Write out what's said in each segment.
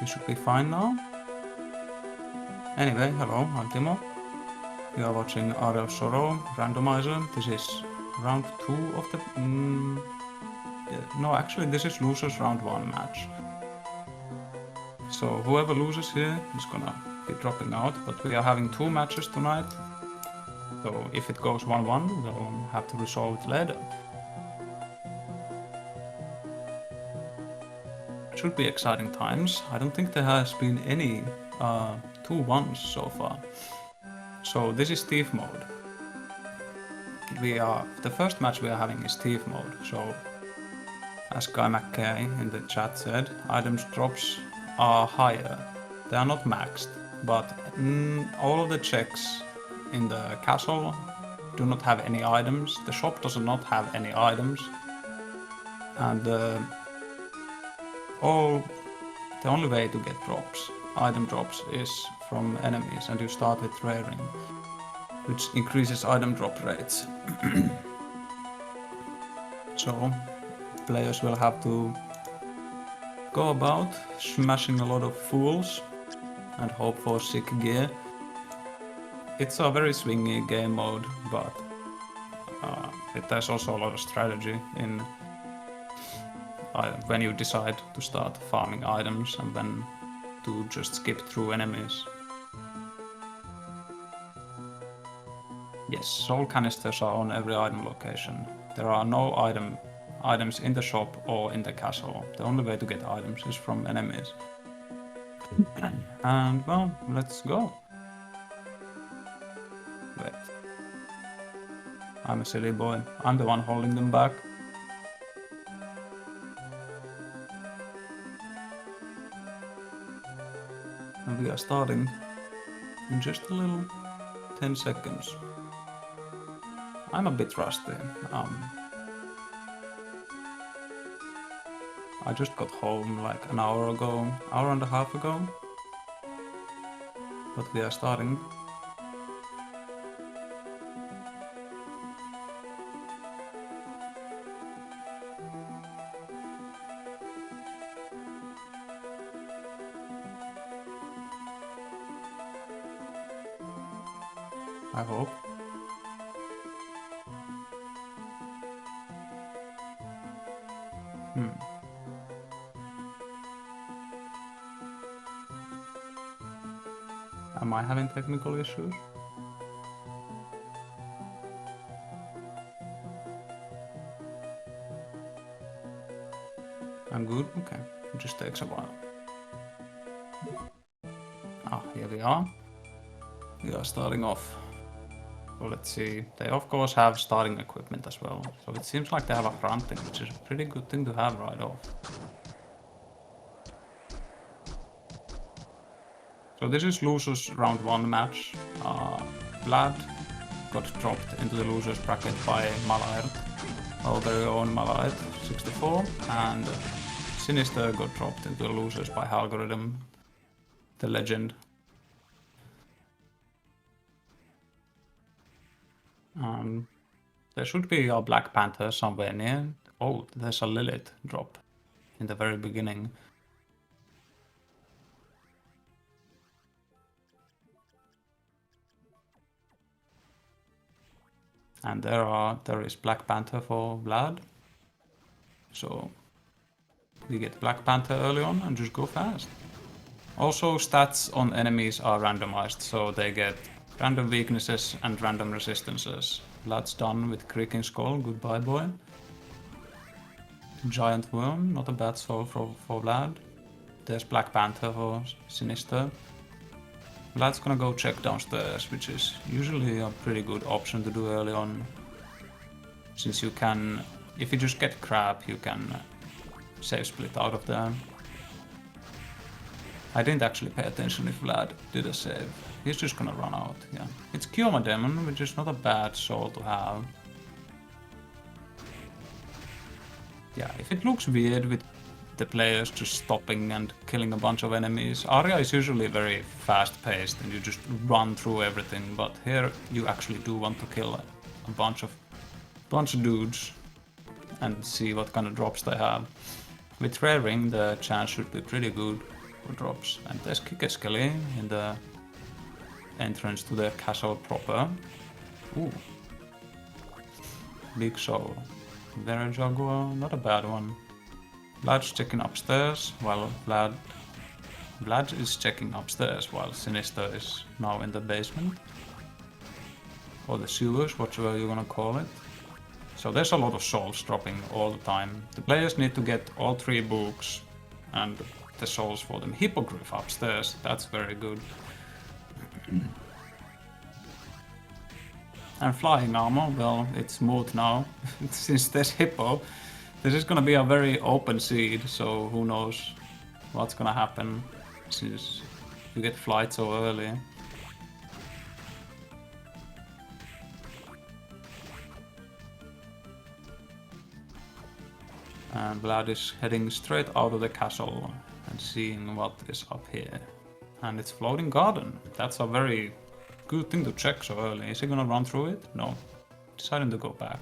We should be fine now. Anyway, hello, I'm Timo. You are watching Aria Randomizer. This is round 2 of the... no, actually this is losers round 1 match. So whoever loses here is gonna be dropping out, but we are having 2 matches tonight. So if it goes 1-1, we'll have to resolve it later. Should be exciting times. I don't think there has been any 2-1s so far. So this is Thief mode. The first match we are having is Thief mode. So as Guy McKay in the chat said, items drops are higher. They are not maxed, but all of the checks in the castle do not have any items. The shop does not have any items, and the only way to get item drops, is from enemies, and you start with raring, which increases item drop rates. So players will have to go about smashing a lot of fools and hope for sick gear. It's a very swingy game mode, but there's also a lot of strategy in when you decide to start farming items and when to just skip through enemies. Yes, soul canisters are on every item location. There are no items in the shop or in the castle. The only way to get items is from enemies. And well, let's go. Wait. I'm a silly boy. I'm the one holding them back. And we are starting in just a little 10 seconds. I'm a bit rusty. I just got home like an hour and a half ago. But we are starting. I hope. Am I having technical issues? I'm good? Okay. It just takes a while. Here we are. We are starting off. So let's see. They of course have starting equipment as well. So it seems like they have a fronting, which is a pretty good thing to have right off. So this is losers round 1 match. Vlad got dropped into the losers bracket by Malaert, our very own Malaert 64, and Sinister got dropped into the losers by Algorithm, the legend. There should be a Black Panther somewhere near. Oh, there's a Lilith drop in the very beginning. And there is Black Panther for Vlad. So we get Black Panther early on and just go fast. Also, stats on enemies are randomized, so they get random weaknesses and random resistances. Vlad's done with Creaking Skull, goodbye boy. Giant Worm, not a bad soul for Vlad. There's Black Panther for Sinister. Vlad's gonna go check downstairs, which is usually a pretty good option to do early on. Since you can, if you just get crap, you can save split out of there. I didn't actually pay attention if Vlad did a save. He's just gonna run out, yeah. It's Kioma Demon, which is not a bad soul to have. Yeah, if it looks weird with the players just stopping and killing a bunch of enemies, Aria is usually very fast-paced and you just run through everything, but here you actually do want to kill a bunch of dudes and see what kind of drops they have. With raring, the chance should be pretty good. for drops. And there's Kikeskeli in the entrance to the castle proper. Ooh. Big soul. There a Jaguar, not a bad one. Vlad's checking upstairs while Vlad is checking upstairs while Sinister is now in the basement. Or the sewers, whatever you wanna call it. So there's a lot of souls dropping all the time. The players need to get all 3 books and the souls for them. Hippogriff upstairs, that's very good. And flying armor, well, it's moot now. Since there's Hippo, this is gonna be a very open seed, so who knows what's gonna happen since you get flight so early. And Vlad is heading straight out of the castle and seeing what is up here. And it's floating garden. That's a very good thing to check so early. Is he gonna run through it? No. Deciding to go back.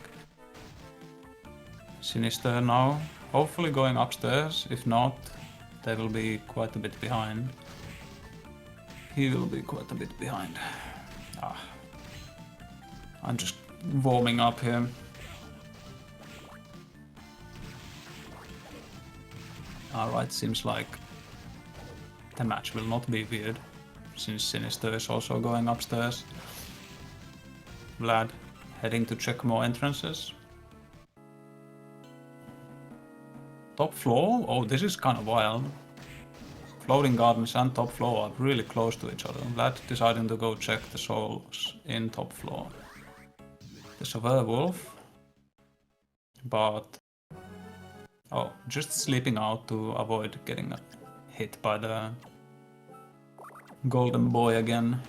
Sinister now, hopefully going upstairs. If not, they will be quite a bit behind. He will be quite a bit behind. I'm just warming up here. Alright, seems like the match will not be weird, since Sinister is also going upstairs. Vlad heading to check more entrances. Top floor? Oh, this is kind of wild. Floating gardens and top floor are really close to each other. Vlad deciding to go check the souls in top floor. There's a werewolf, but oh, just sleeping out to avoid getting hit by the golden boy again.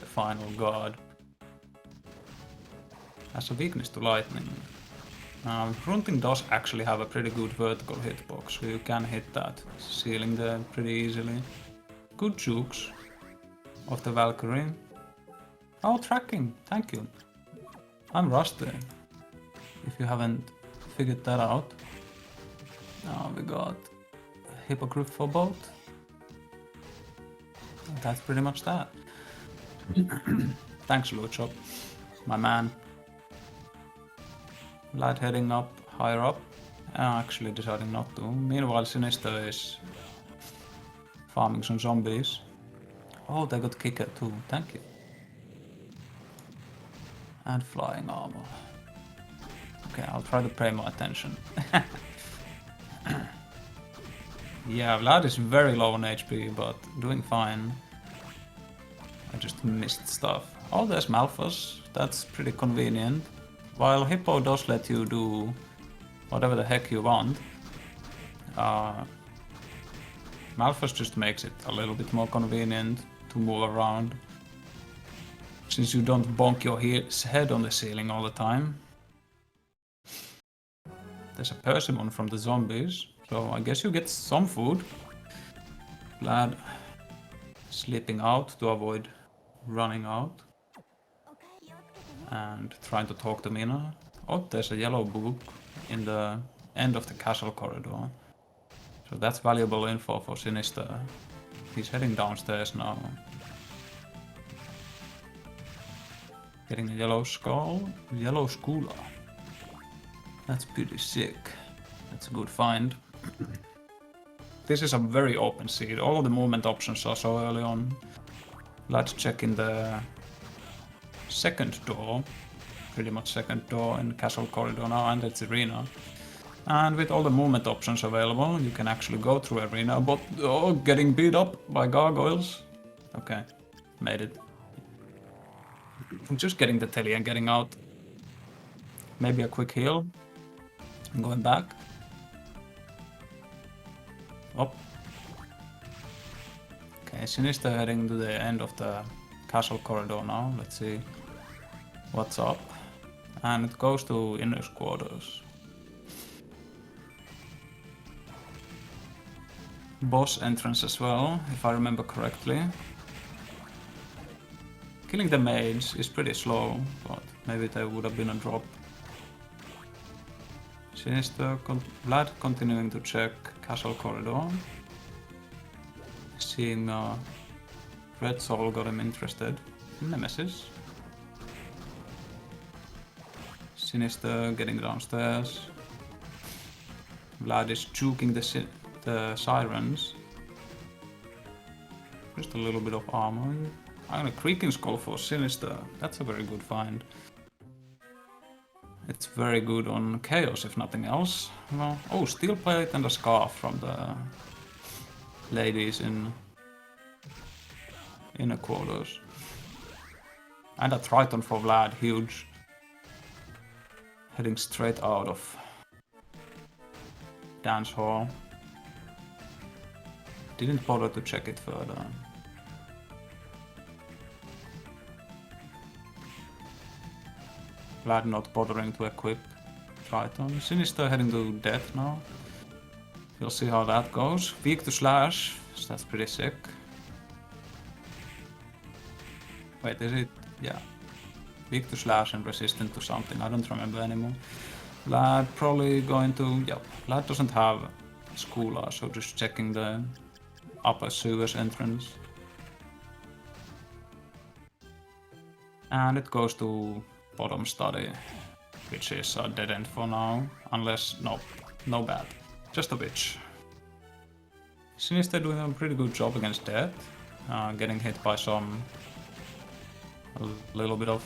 The final god has a weakness to lightning. Grunting does actually have a pretty good vertical hitbox, so you can hit that ceiling there pretty easily. Good jukes of the Valkyrie. Oh, tracking, thank you. I'm rusty, if you haven't figured that out. Now we got Hippogriff for both. That's pretty much that. Thanks, Lucho, my man. Vlad heading up, higher up. Actually deciding not to. Meanwhile, Sinister is farming some zombies. Oh, they got kicker too, thank you. And flying armor. Okay, I'll try to pay more attention. Yeah, Vlad is very low on HP, but doing fine. I just missed stuff. Oh, there's Malphus. That's pretty convenient. While Hippo does let you do whatever the heck you want, Malphus just makes it a little bit more convenient to move around, since you don't bonk your head on the ceiling all the time. There's a persimmon from the zombies, so I guess you get some food. Vlad sleeping out to avoid running out. And trying to talk to Mina. Oh, there's a yellow book in the end of the castle corridor. So that's valuable info for Sinister. He's heading downstairs now. Getting a yellow skull. Yellow schooler. That's pretty sick. That's a good find. This is a very open seed. All of the movement options are so early on. Let's check in the second door, pretty much second door in castle corridor now, and it's arena. And with all the movement options available, you can actually go through arena, but oh, getting beat up by gargoyles. Okay, made it. I'm just getting the telly and getting out. Maybe a quick heal. I'm going back. Oh. Okay, Sinister heading to the end of the castle corridor now. Let's see what's up. And it goes to inner quarters. Boss entrance as well, if I remember correctly. Killing the mage is pretty slow, but maybe there would have been a drop. Sinister, Vlad continuing to check Castle Corridor. Seeing Red Soul got him interested. Nemesis. Sinister getting downstairs. Vlad is juking the sirens. Just a little bit of armor. I'm a Creaking Skull for Sinister. That's a very good find. It's very good on Chaos, if nothing else. Well, oh, Steel Plate and a Scarf from the ladies in inner quarters. And a Triton for Vlad, huge. Heading straight out of dance hall. Didn't bother to check it further. Vlad not bothering to equip Triton. Sinister heading to death now. We'll see how that goes. Weak to slash, so that's pretty sick. Wait, is it? Yeah. Weak to slash and resistant to something, I don't remember anymore. Vlad probably going to... Yep, Vlad doesn't have Skula, so just checking the upper sewers entrance. And it goes to bottom study, which is a dead end for now, unless... no bad. Just a bitch. Sinister doing a pretty good job against death, getting hit by some... a little bit of...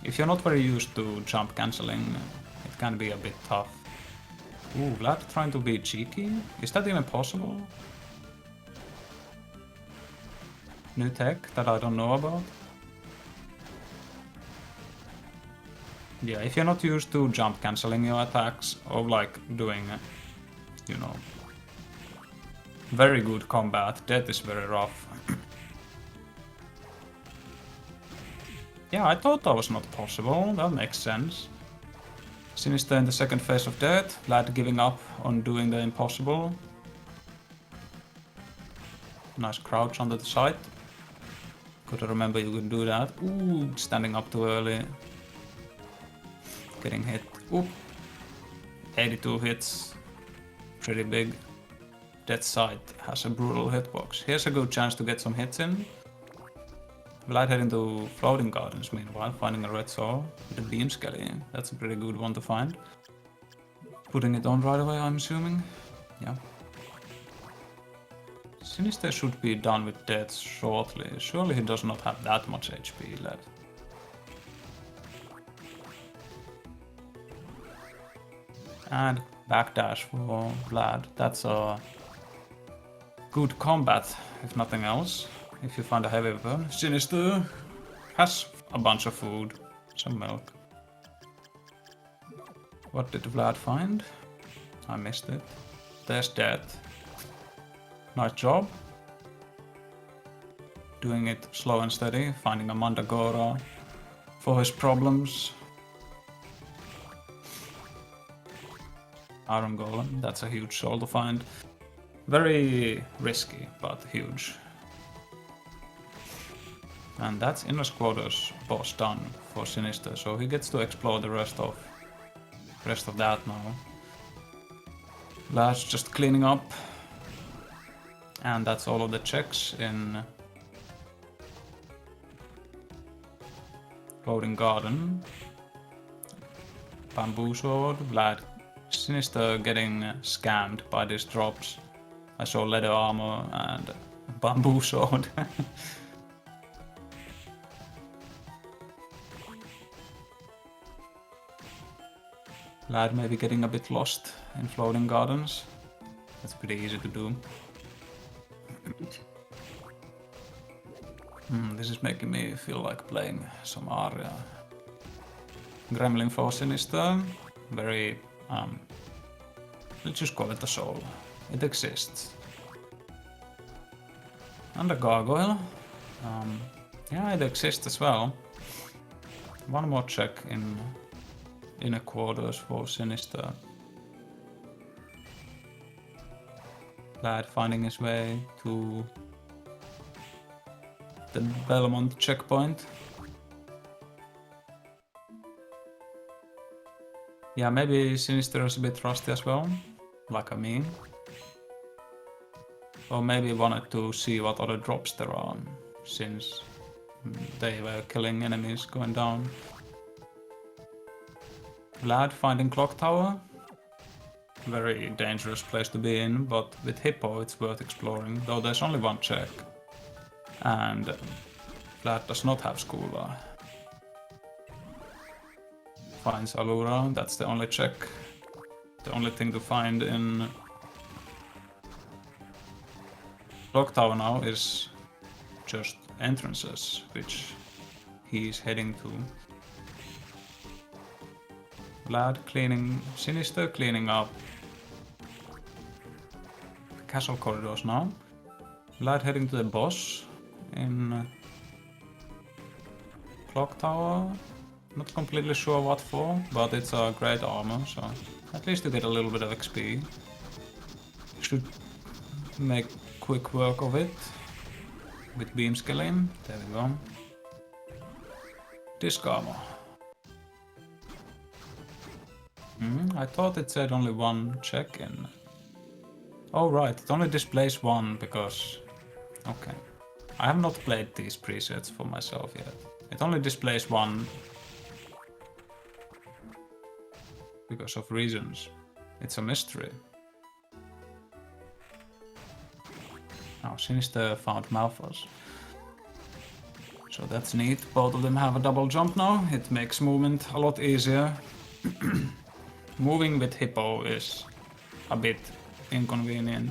If you're not very used to jump cancelling, it can be a bit tough. Ooh, Vlad trying to be cheeky? Is that even possible? New tech that I don't know about? Yeah, if you're not used to jump cancelling your attacks, or like doing, you know, very good combat, death is very rough. Yeah, I thought that was not possible, that makes sense. Sinister in the second phase of death, Vlad giving up on doing the impossible. Nice crouch under the side. Gotta remember you can do that. Ooh, standing up too early. Getting hit. Oop. 82 hits. Pretty big. Death side has a brutal hitbox. Here's a good chance to get some hits in. Vlad heading to Floating Gardens meanwhile, finding a red soul with a beam skelly. That's a pretty good one to find. Putting it on right away, I'm assuming. Yeah. Sinister should be done with death shortly. Surely he does not have that much HP left. And backdash for Vlad. That's a good combat, if nothing else. If you find a heavy weapon. Sinister has a bunch of food. Some milk. What did Vlad find? I missed it. There's death. Nice job. Doing it slow and steady. Finding a Mandagora for his problems. Iron Golem, that's a huge soul to find. Very risky, but huge. And that's Inner Quarters boss done for Sinister, so he gets to explore the rest of that now. Vlad's just cleaning up. And that's all of the checks in Floating Garden. Bamboo Sword, Vlad. Sinister getting scammed by these drops. I saw leather armor and bamboo sword. Vlad maybe getting a bit lost in Floating Gardens. That's pretty easy to do. This is making me feel like playing some Aria. Gremlin for Sinister. Very let's just call it a soul. It exists. And a gargoyle. Yeah, it exists as well. One more check in Inner Quarters for Sinister. Vlad finding his way to the Belmont checkpoint. Yeah, maybe Sinister is a bit rusty as well, like me. Or maybe wanted to see what other drops there are, since they were killing enemies going down. Vlad finding Clock Tower. Very dangerous place to be in, but with Hippo it's worth exploring, though there's only one check. And Vlad does not have Schooler. Finds Allura, that's the only check. The only thing to find in Clock Tower now is just entrances, which he's heading to. Vlad cleaning, Sinister cleaning up the castle corridors now. Vlad heading to the boss in Clock Tower. Not completely sure what for, but it's a great armor, so at least you get a little bit of XP. Should make quick work of it with beam scaling. There we go. Disc armor. I thought it said only one check in. Oh right, it only displays one because... Okay. I have not played these presets for myself yet. It only displays one because of reasons. It's a mystery. Now Sinister found Malphas. So that's neat. Both of them have a double jump now. It makes movement a lot easier. Moving with Hippo is a bit inconvenient.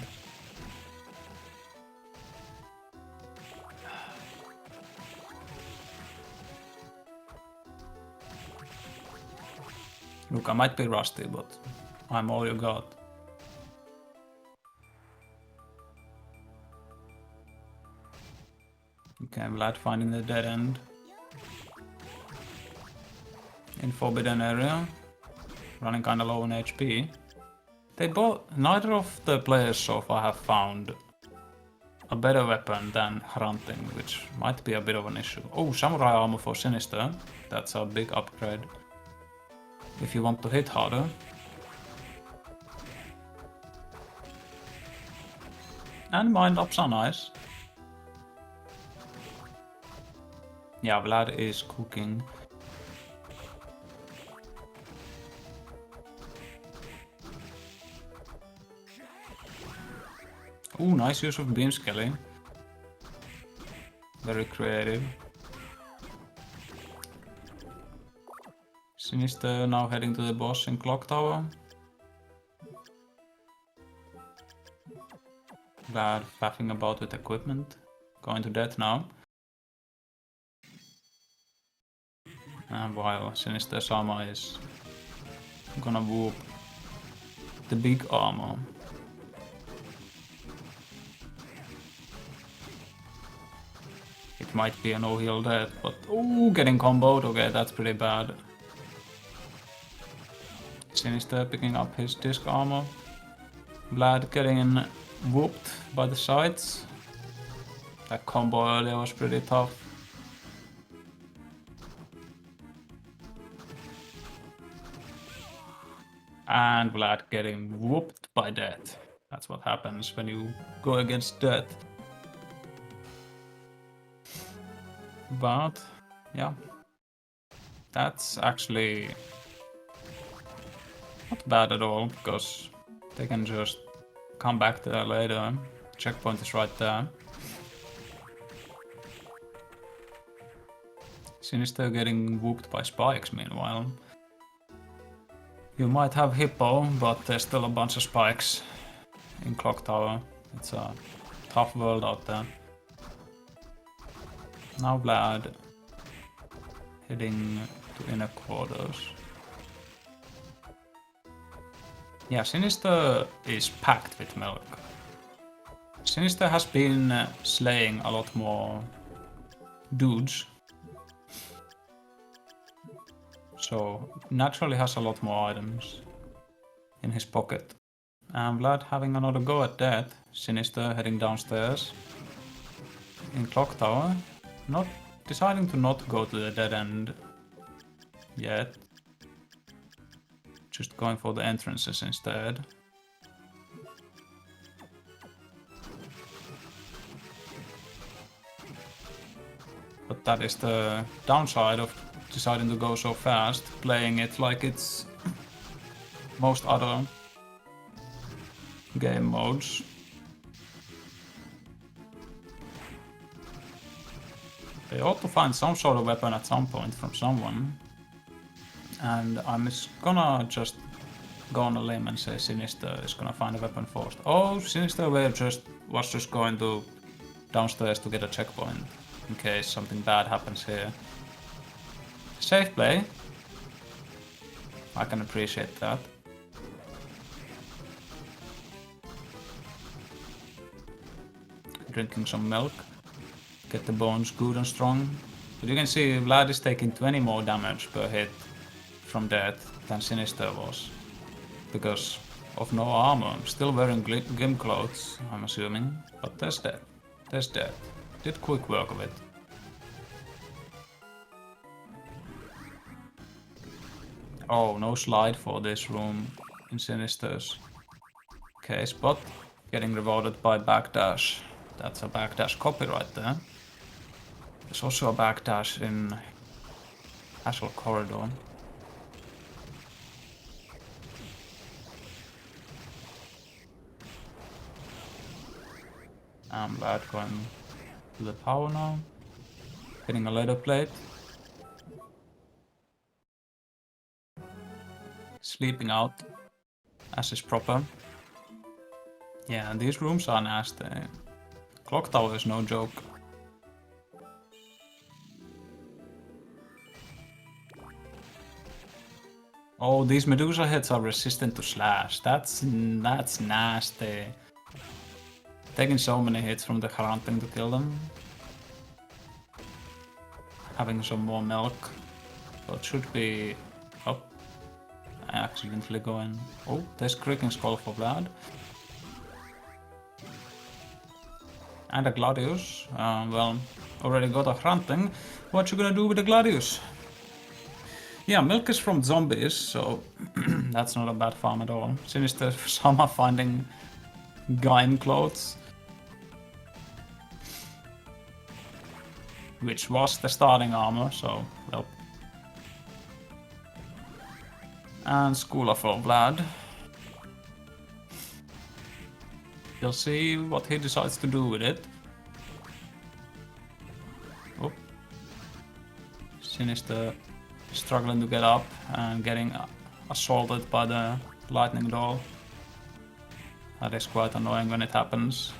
Look, I might be rusty, but I'm all you got. Okay, Vlad finding the dead end in Forbidden Area. Running kinda low on HP. Neither of the players so far have found a better weapon than Hunting, which might be a bit of an issue. Oh, Samurai armor for Sinister. That's a big upgrade. If you want to hit harder. And mind ups are nice. Yeah, Vlad is cooking. Ooh, nice use of beam scaling. Very creative. Sinister now heading to the boss in Clock Tower. Vlad faffing about with equipment. Going to death now. And while Sinister-Sama is gonna whoop the big armor. It might be a no-heal death, but ooh, getting comboed. Okay, that's pretty bad. Sinister picking up his disc armor. Vlad getting whooped by the sides. That combo earlier was pretty tough. And Vlad getting whooped by death. That's what happens when you go against death. But, yeah. That's actually not bad at all, because they can just come back there later. Checkpoint is right there. Sinister getting whooped by spikes meanwhile. You might have Hippo, but there's still a bunch of spikes in Clock Tower. It's a tough world out there. Now Vlad heading to inner quarters. Yeah, Sinister is packed with milk. Sinister has been slaying a lot more dudes. So naturally has a lot more items in his pocket. And Vlad having another go at that. Sinister heading downstairs in Clock Tower. Not deciding to not go to the dead end yet. just going for the entrances instead. But that is the downside of deciding to go so fast, playing it like it's most other game modes. They ought to find some sort of weapon at some point from someone. And I'm gonna just go on a limb and say Sinister is gonna find a weapon first. Oh, Sinister was just going to downstairs to get a checkpoint in case something bad happens here. Safe play. I can appreciate that. Drinking some milk. Get the bones good and strong. But you can see Vlad is taking 20 more damage per hit from death than Sinister was. Because of no armor. Still wearing gym clothes, I'm assuming. But there's death. There's death. Did quick work of it. Oh, no slide for this room in Sinister's case, but getting rewarded by backdash. That's a backdash copy right there. There's also a backdash in Castle Corridor. I'm glad going to the tower now. Getting a leather plate. Sleeping out, as is proper. Yeah, these rooms are nasty. Clock tower is no joke. Oh, these Medusa heads are resistant to slash. That's nasty. Taking so many hits from the Haranting to kill them. Having some more milk. So it should be up. I accidentally go in. Oh, there's Creaking Skull for Vlad. And a Gladius. Well, already got a Haranting. What you gonna do with the Gladius? Yeah, milk is from zombies, so that's not a bad farm at all. Sinister-Sama finding guy in clothes. Which was the starting armor, so, well. And Skula for Vlad. You'll see what he decides to do with it. Oh. Sinister struggling to get up and getting assaulted by the lightning doll. That is quite annoying when it happens.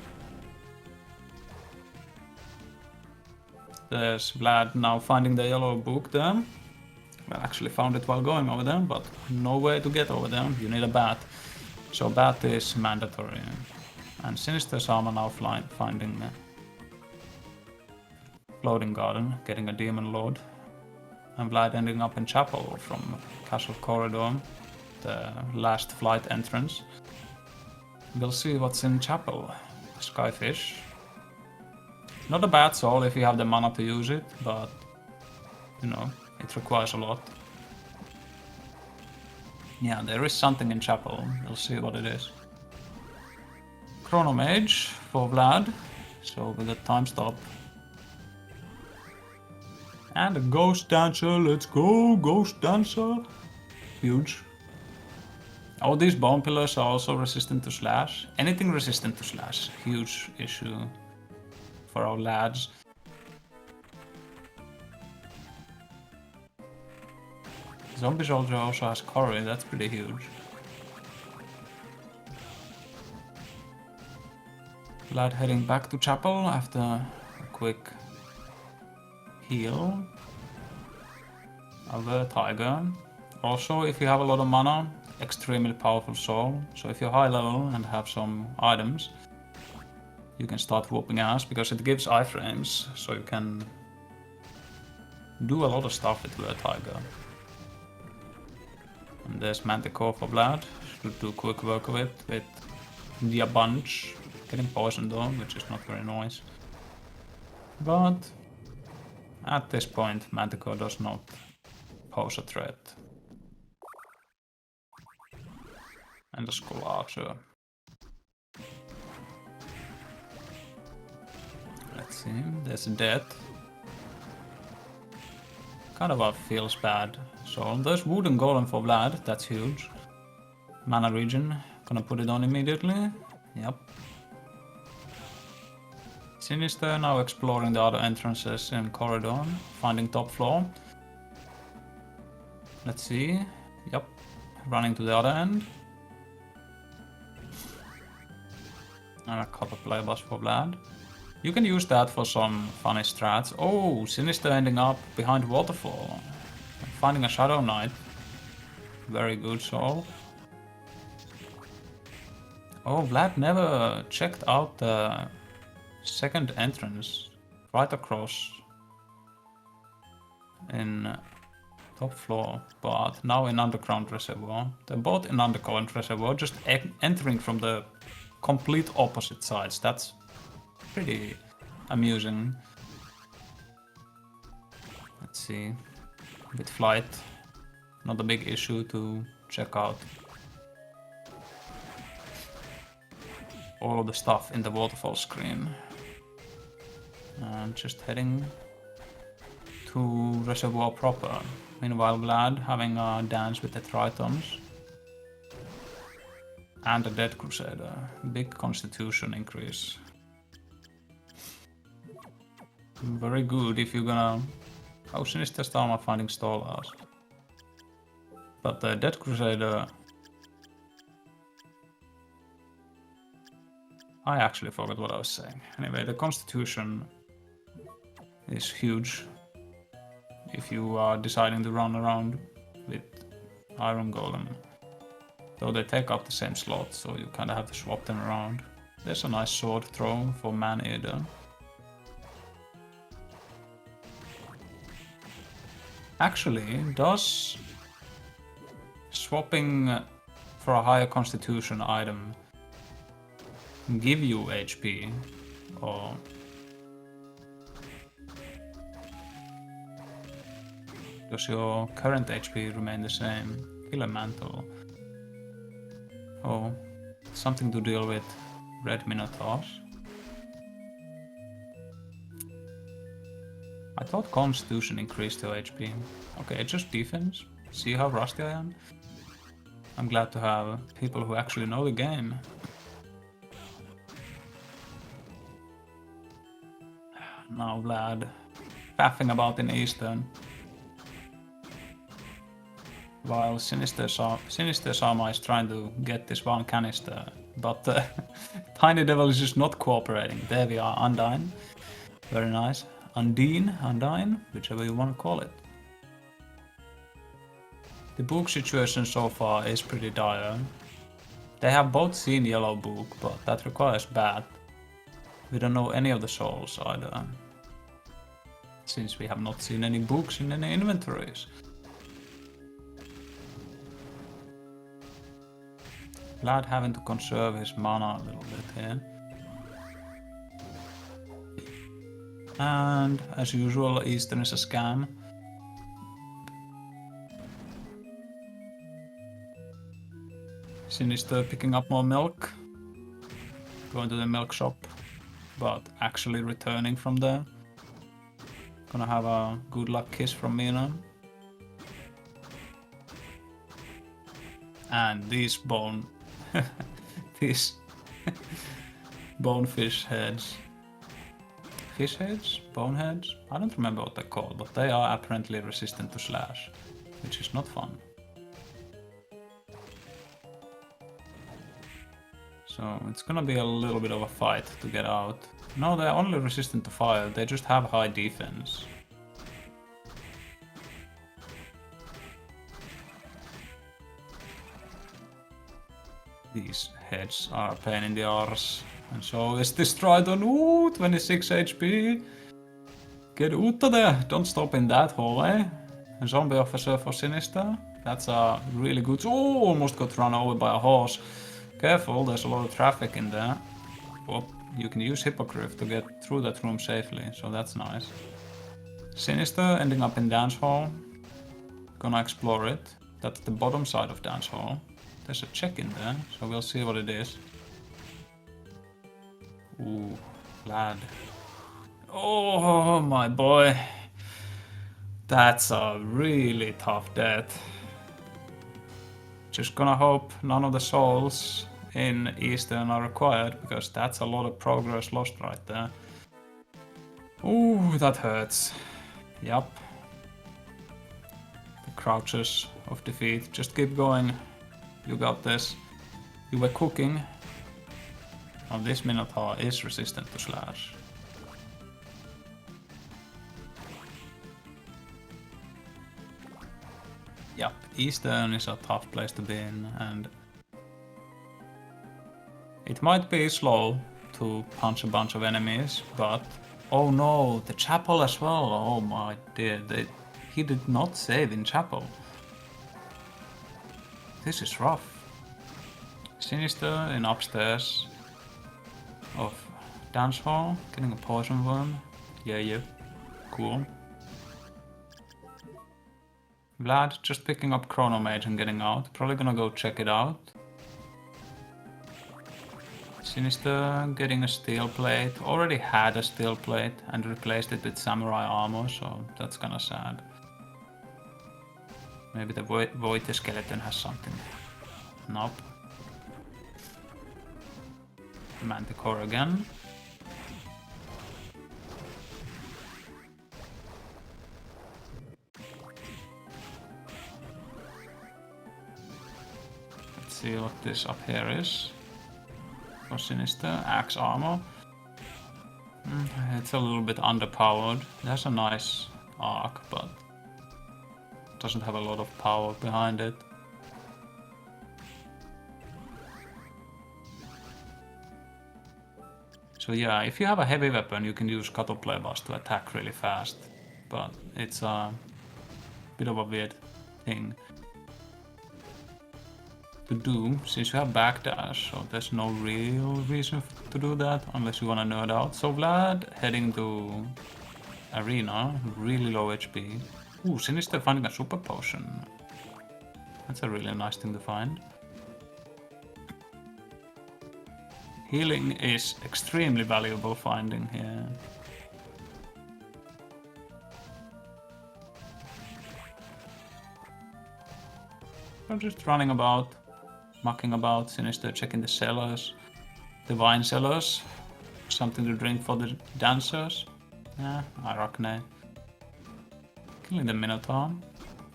There's Vlad now finding the yellow book there. Well, actually found it while going over there, but no way to get over there. You need a bat. So bat is mandatory. And Sinister-Sama now finding Floating Garden, getting a Demon Lord. And Vlad ending up in Chapel from Castle Corridor, the last flight entrance. We'll see what's in Chapel. Skyfish. Not a bad soul if you have the mana to use it, but you know, it requires a lot. Yeah, there is something in Chapel. We'll see what it is. Chrono Mage for Vlad, so we got time stop. And a Ghost Dancer, let's go, Ghost Dancer! Huge. Oh, these bone pillars are also resistant to slash. Anything resistant to slash, huge issue for our lads. Zombie Soldier also has Curry, that's pretty huge. Vlad heading back to Chapel after a quick heal. Other Tiger. Also, if you have a lot of mana, extremely powerful soul. So if you're high level and have some items, you can start whooping ass because it gives iframes, so you can do a lot of stuff with the Tiger. And there's Manticore for Vlad. Should do quick work of it with the bunch. Getting poisoned though, which is not very nice. But at this point, Manticore does not pose a threat. And the Scholar. Let's see, there's death. Kind of feels bad. So there's Wooden Golem for Vlad, that's huge. Mana regen, gonna put it on immediately. Yep. Sinister now exploring the other entrances in corridor, finding top floor. Let's see. Yep. Running to the other end. And a couple playbus for Vlad. You can use that for some funny strats. Oh, Sinister ending up behind Waterfall. Finding a Shadow Knight. Very good soul. Oh, Vlad never checked out the second entrance. Right across. In top floor. But now in Underground Reservoir. They're both in Underground Reservoir. Just entering from the complete opposite sides. That's pretty amusing. Let's see. With flight, not a big issue to check out all of the stuff in the waterfall screen. And just heading to Reservoir proper. Meanwhile, Vlad having a dance with the Tritons. And a Dead Crusader. Big constitution increase. Very good if you're gonna... Oh, Sinister-Sama finding Stallhouse. But the Dead Crusader... I actually forgot what I was saying. Anyway, the constitution is huge. If you are deciding to run around with Iron Golem. Though they take up the same slot, so you kinda have to swap them around. There's a nice sword throw for Man-Eater. Actually, does swapping for a higher constitution item give you HP? Or does your current HP remain the same? Killer Mantle. Oh, something to deal with Red Minotaurs. I thought Constitution increased your HP. Okay, just defense. See how rusty I am? I'm glad to have people who actually know the game. Now Vlad faffing about in Eastern. While Sinister-Sama is trying to get this one canister, but Tiny Devil is just not cooperating. There we are, Undyne. Very nice. Undyne, whichever you want to call it. The book situation so far is pretty dire. They have both seen Yellow Book, but that requires Bat. We don't know any of the souls either, since we have not seen any books in any inventories. Vlad having to conserve his mana a little bit here. And as usual, Eastern is a scam. Sinister picking up more milk. Going to the milk shop, but actually returning from there. Gonna have a good luck kiss from Mina. And these these bonefish heads. Fish heads? Boneheads? I don't remember what they're called, but they are apparently resistant to slash, which is not fun. So it's gonna be a little bit of a fight to get out. No, they're only resistant to fire, they just have high defense. These heads are a pain in the arse. And so is this Triton. Ooh, 26 HP. Get out of there. Don't stop in that hole, eh? A zombie officer for Sinister. That's a really good... Oh, almost got run over by a horse. Careful, there's a lot of traffic in there. Oh, you can use Hippogriff to get through that room safely, so that's nice. Sinister ending up in Dance Hall. Gonna explore it. That's the bottom side of Dance Hall. There's a check in there, so we'll see what it is. Ooh, Vlad. Oh my boy. That's a really tough death. Just gonna hope none of the souls in Eastern are required, because that's a lot of progress lost right there. Ooh, that hurts. Yup. The crouches of defeat. Just keep going. You got this. You were cooking. Oh, this Minotaur is resistant to slash. Yep, Eastern is a tough place to be in, and it might be slow to punch a bunch of enemies, but oh no, the chapel as well. Oh my dear, he did not save in chapel. This is rough. Sinister in upstairs of dance hall, getting a poison worm. Yeah, cool. Vlad just picking up Chrono Mage and getting out. Probably gonna go check it out. Sinister getting a steel plate. Already had a steel plate and replaced it with samurai armor, so that's kinda sad. Maybe the Void skeleton has something. Nope. Manticore again. Let's see what this up here is. For Sinister, axe armor. It's a little bit underpowered. It has a nice arc, but doesn't have a lot of power behind it. So yeah, if you have a heavy weapon, you can use Cuttle Playbus to attack really fast, but it's a bit of a weird thing to do, since you have backdash, so there's no real reason to do that, unless you wanna nerd out. So Vlad heading to Arena, really low HP. Ooh, Sinister finding a super potion. That's a really nice thing to find. Healing is extremely valuable finding here. I'm just running about, mucking about. Sinister checking the cellars, the wine cellars. Something to drink for the dancers. Yeah, Arachne. Killing the Minotaur,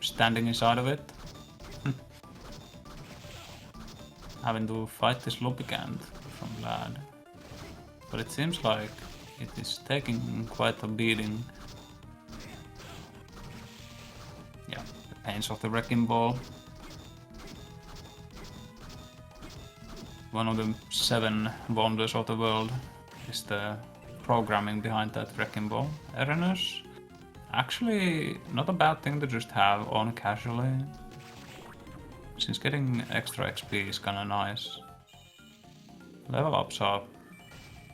standing inside of it. Having to fight this Lupicant from Vlad. But it seems like it is taking quite a beating. Yeah, the pains of the Wrecking Ball. One of the 7 wonders of the world is the programming behind that Wrecking Ball. Erenus, actually not a bad thing to just have on casually, since getting extra XP is kinda nice. Level ups up.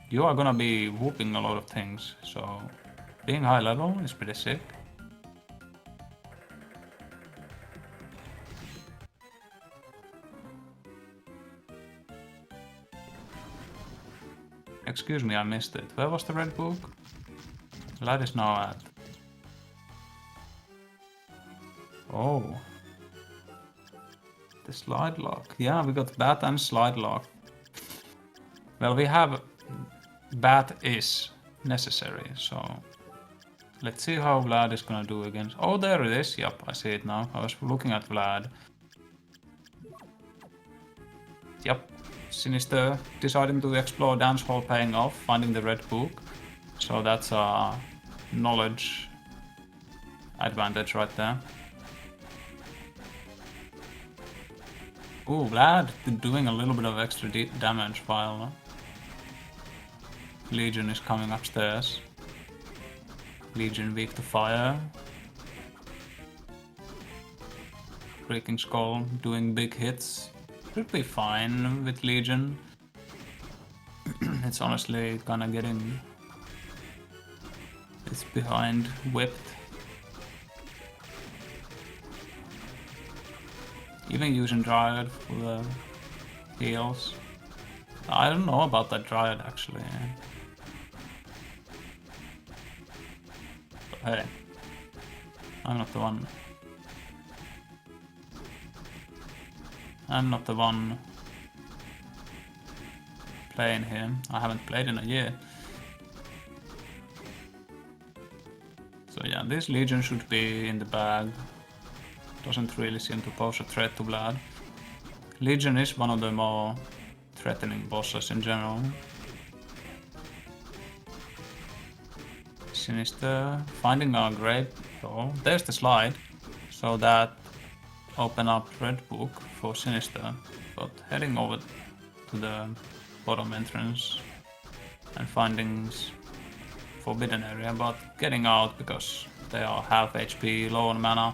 You are gonna be whooping a lot of things, so being high level is pretty sick. Excuse me, I missed it. Where was the red book? Vlad is now at. Oh. The slide lock. Yeah, we got bat and slide lock. Well, we have bat is necessary, so let's see how Vlad is gonna do against. Oh, there it is. Yep, I see it now. I was looking at Vlad. Yep, Sinister deciding to explore dance hall paying off, finding the red book. So that's a knowledge advantage right there. Ooh, Vlad doing a little bit of extra damage while Legion is coming upstairs. Legion weak to fire. Breaking Skull doing big hits. Should be fine with Legion. It's honestly kinda getting its behind whipped. Even using Dryad for the heals. I don't know about that Dryad actually. But hey, I'm not the one. I'm not the one playing here. I haven't played in a year. So yeah, this Legion should be in the bag. Doesn't really seem to pose a threat to Vlad. Legion is one of the more threatening bosses in general. Sinister finding a great door. There's the slide. So that open up Red Book for Sinister. But heading over to the bottom entrance and finding Forbidden Area, but getting out because they are half HP, low on mana.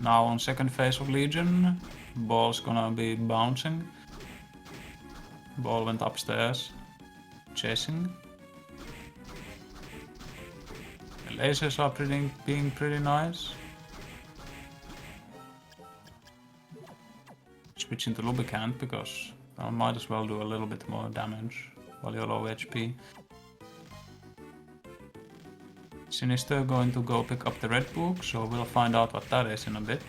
Now on second phase of Legion, Ball's gonna be bouncing. Ball went upstairs, chasing. The lasers are being pretty nice. Switching to Lubricant because I might as well do a little bit more damage while you're low HP. Sinister going to go pick up the Red Book, so we'll find out what that is in a bit.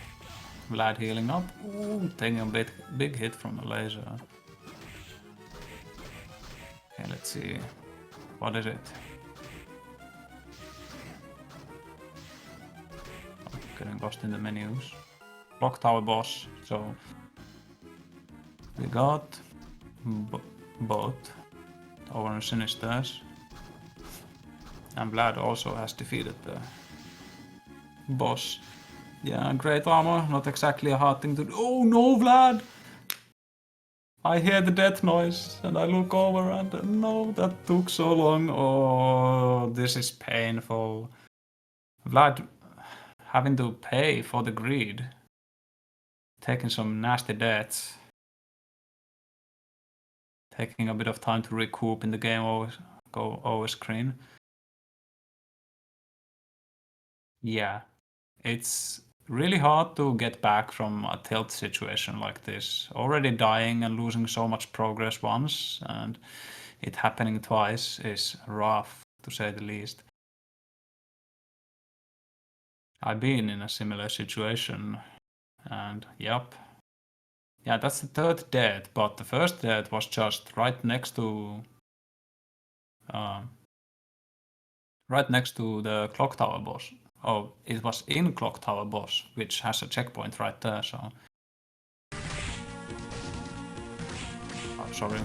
Vlad healing up. Ooh, taking a big hit from a laser. Okay, let's see. What is it? Oh, getting lost in the menus. Clock Tower boss, so we got both over Sinisters. And Vlad also has defeated the boss. Yeah, great armor, not exactly a hard thing to do. Oh no, Vlad! I hear the death noise and I look over and no, that took so long. Oh, this is painful. Vlad having to pay for the greed. Taking some nasty deaths. Taking a bit of time to recoup in the game over screen. Yeah, it's really hard to get back from a tilt situation like this. Already dying and losing so much progress once, and it happening twice is rough, to say the least. I've been in a similar situation, and yep. Yeah, that's the third death, but the first death was just right next to the clock tower boss. Oh, it was in Clock Tower boss, which has a checkpoint right there, so... Oh, sorry,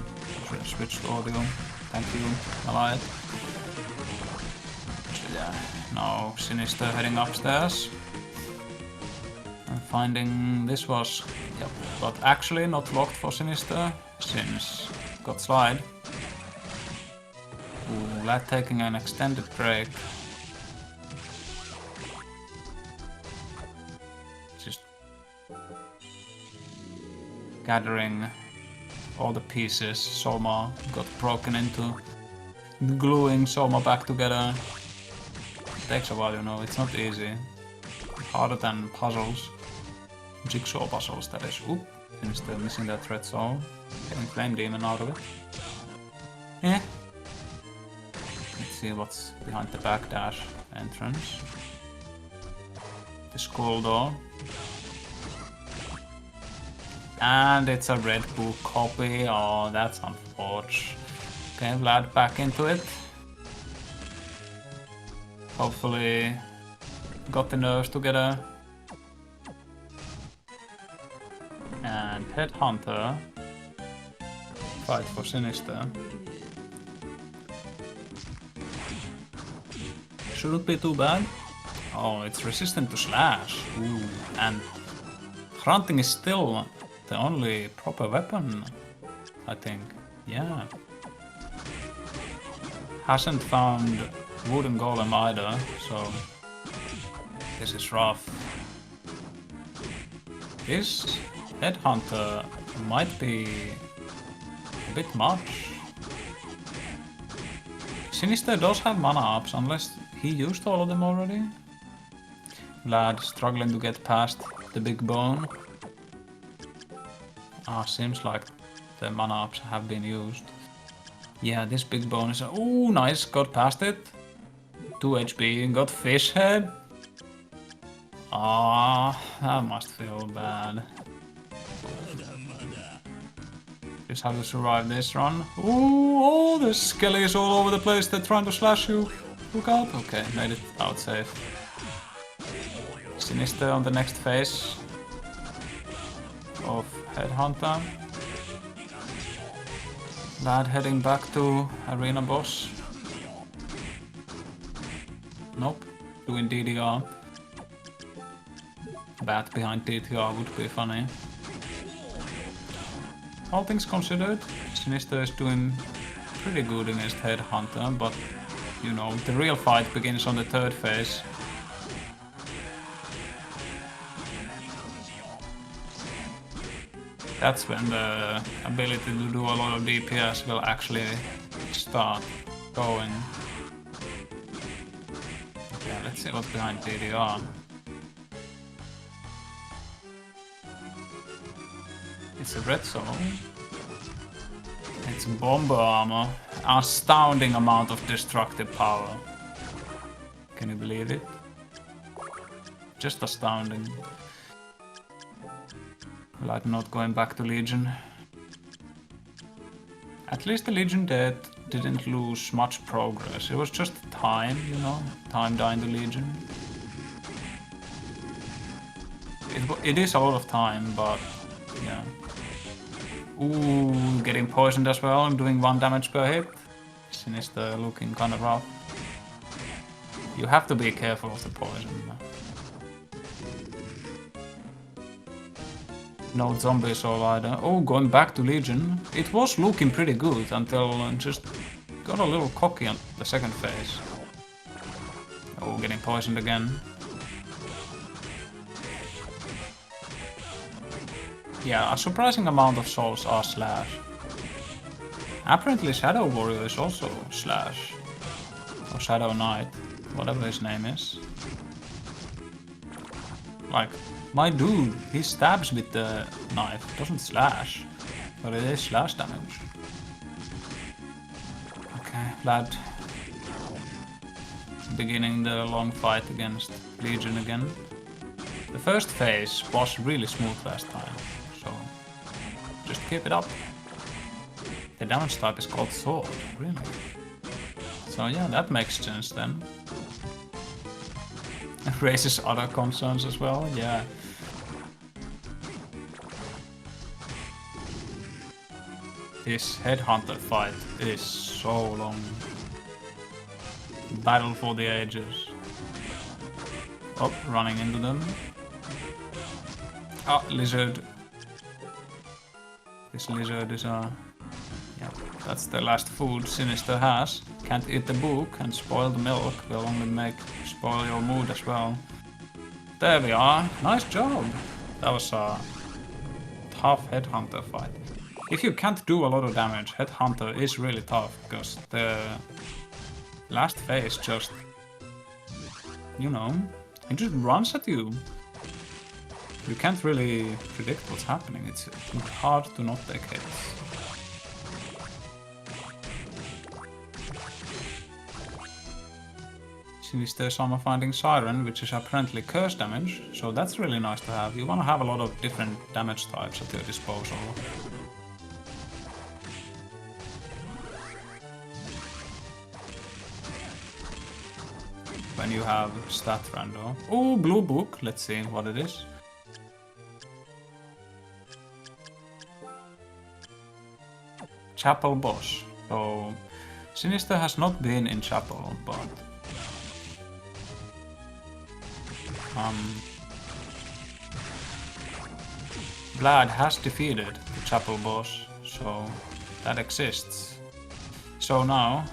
switched to audio. Thank you, Allied. So yeah, now Sinister heading upstairs. And finding this was... Yep, but actually not locked for Sinister, since got slide. Ooh, Vlad taking an extended break. Gathering all the pieces. Soma got broken into, gluing Soma back together. It takes a while, you know, it's not easy. Harder than puzzles. Jigsaw puzzles, that is. Oop, Sinister missing that red soul. Getting Flame Demon out of it. Eh. Let's see what's behind the backdash entrance. The skull door. And it's a Red Book copy. Oh, that's unfortunate. Okay, Vlad back into it. Hopefully got the nerves together. And Headhunter. Fight for Sinister. Shouldn't be too bad. Oh, it's resistant to slash. Ooh, and Grunting is still the only proper weapon, I think. Yeah. Hasn't found Wooden Golem either, so this is rough. This Headhunter might be a bit much. Sinister does have mana ups, unless he used all of them already. Vlad struggling to get past the big bone. Seems like the mana ups have been used. Yeah, this big bone is... Ooh, nice, got past it. 2 HP, got fish head. That must feel bad. Just have to survive this run. Ooh, there's skellies all over the place, they're trying to slash you. Look out. Okay, made it out safe. Sinister on the next phase of Headhunter. Vlad heading back to Arena boss. Nope, doing DDR. Bat behind DDR would be funny. All things considered, Sinister is doing pretty good against Headhunter, but you know, the real fight begins on the third phase. That's when the ability to do a lot of DPS will actually start going. Okay, let's see what's behind DDR. It's a red zone. It's bomber armor. Astounding amount of destructive power. Can you believe it? Just astounding. Like not going back to Legion. At least the Legion didn't lose much progress. It was just time, you know? Time dying to Legion. It is a lot of time, but yeah. Ooh, getting poisoned as well and doing 1 damage per hit. Sinister looking kind of rough. You have to be careful of the poison. No zombies or either. Oh, going back to Legion. It was looking pretty good until just got a little cocky on the second phase. Oh, getting poisoned again. Yeah, a surprising amount of souls are slash. Apparently Shadow Warrior is also slash. Or Shadow Knight, whatever his name is. Like, my dude, he stabs with the knife, doesn't slash. But it is slash damage. Okay, Vlad. Beginning the long fight against Legion again. The first phase was really smooth last time. So, just keep it up. The damage type is called Sword, really. So yeah, that makes sense then. Raises other concerns as well, yeah. This Headhunter fight is so long. Battle for the ages. Oh, running into them. Ah, lizard. This lizard is a... yeah, that's the last food Sinister has. Can't eat the book, and spoiled milk will only spoil your mood as well. There we are. Nice job. That was a tough Headhunter fight. If you can't do a lot of damage, Headhunter is really tough, because the last phase just, you know, it just runs at you. You can't really predict what's happening. It's hard to not take hits. Sinister-Sama finding Siren, which is apparently curse damage, so that's really nice to have. You want to have a lot of different damage types at your disposal. When you have stat rando. Oh, blue book. Let's see what it is. Chapel boss. So Sinister has not been in Chapel, but Vlad has defeated the Chapel boss, so that exists. So now,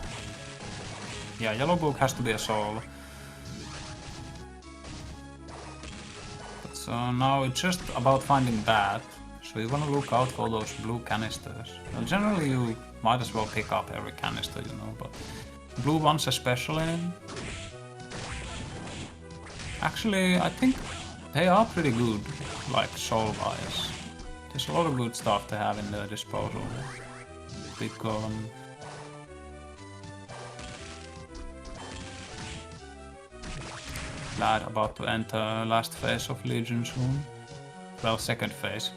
yeah, yellow book has to be a soul. So now it's just about finding that. So you want to look out for those blue canisters. Well, generally you might as well pick up every canister, you know, but Blue ones especially. Actually, I think they are pretty good, like soul-wise. There's a lot of good stuff to have in their disposal. Big golem. Vlad about to enter last phase of Legion soon. Well, second phase.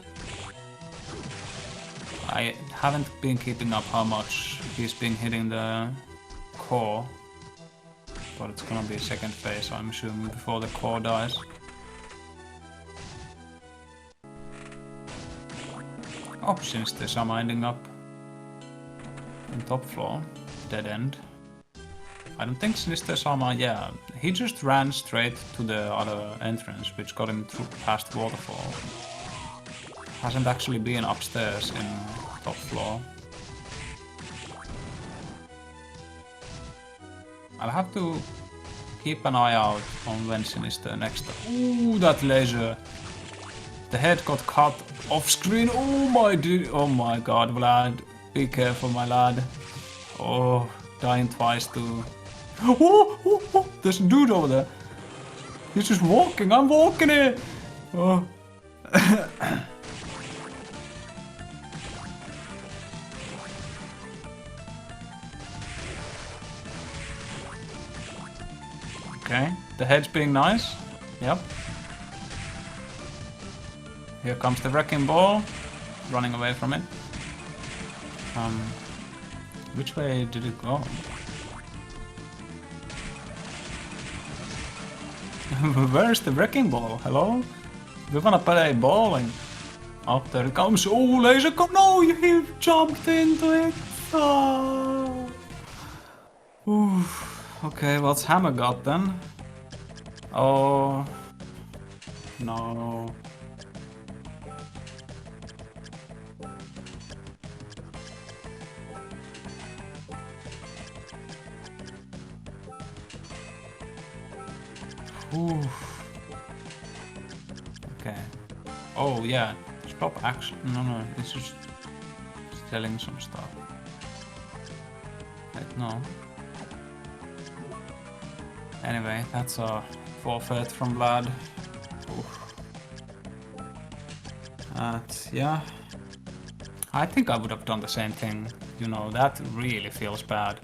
I haven't been keeping up how much he's been hitting the core. But it's gonna be second phase, I'm assuming, before the core dies. Oh, Sinister-Sama ending up in top floor. Dead end. I don't think Sinister-Sama, yeah, he just ran straight to the other entrance, which got him through past waterfall. Hasn't actually been upstairs in top floor. I'll have to keep an eye out on when Sinister next. Ooh, that laser! The head got cut off screen. Oh my god, Vlad. Be careful, my lad. Oh, dying twice too. Oh, there's a dude over there. He's just walking. I'm walking it. Oh. Okay, the head's being nice. Yep. Here comes the wrecking ball. Running away from it. Which way did it go? Where's the wrecking ball? Hello? We wanna play bowling. Oh, there it comes. Oh, laser come! No, you jumped into it. Oh. Oof. Okay, what's Hammer got then? Oh. No. Oof. Okay. Oh yeah. Stop action. No, it's just selling some stuff. Wait, no. Anyway, that's a forfeit from Vlad. Oof. Yeah. I think I would have done the same thing. You know, that really feels bad.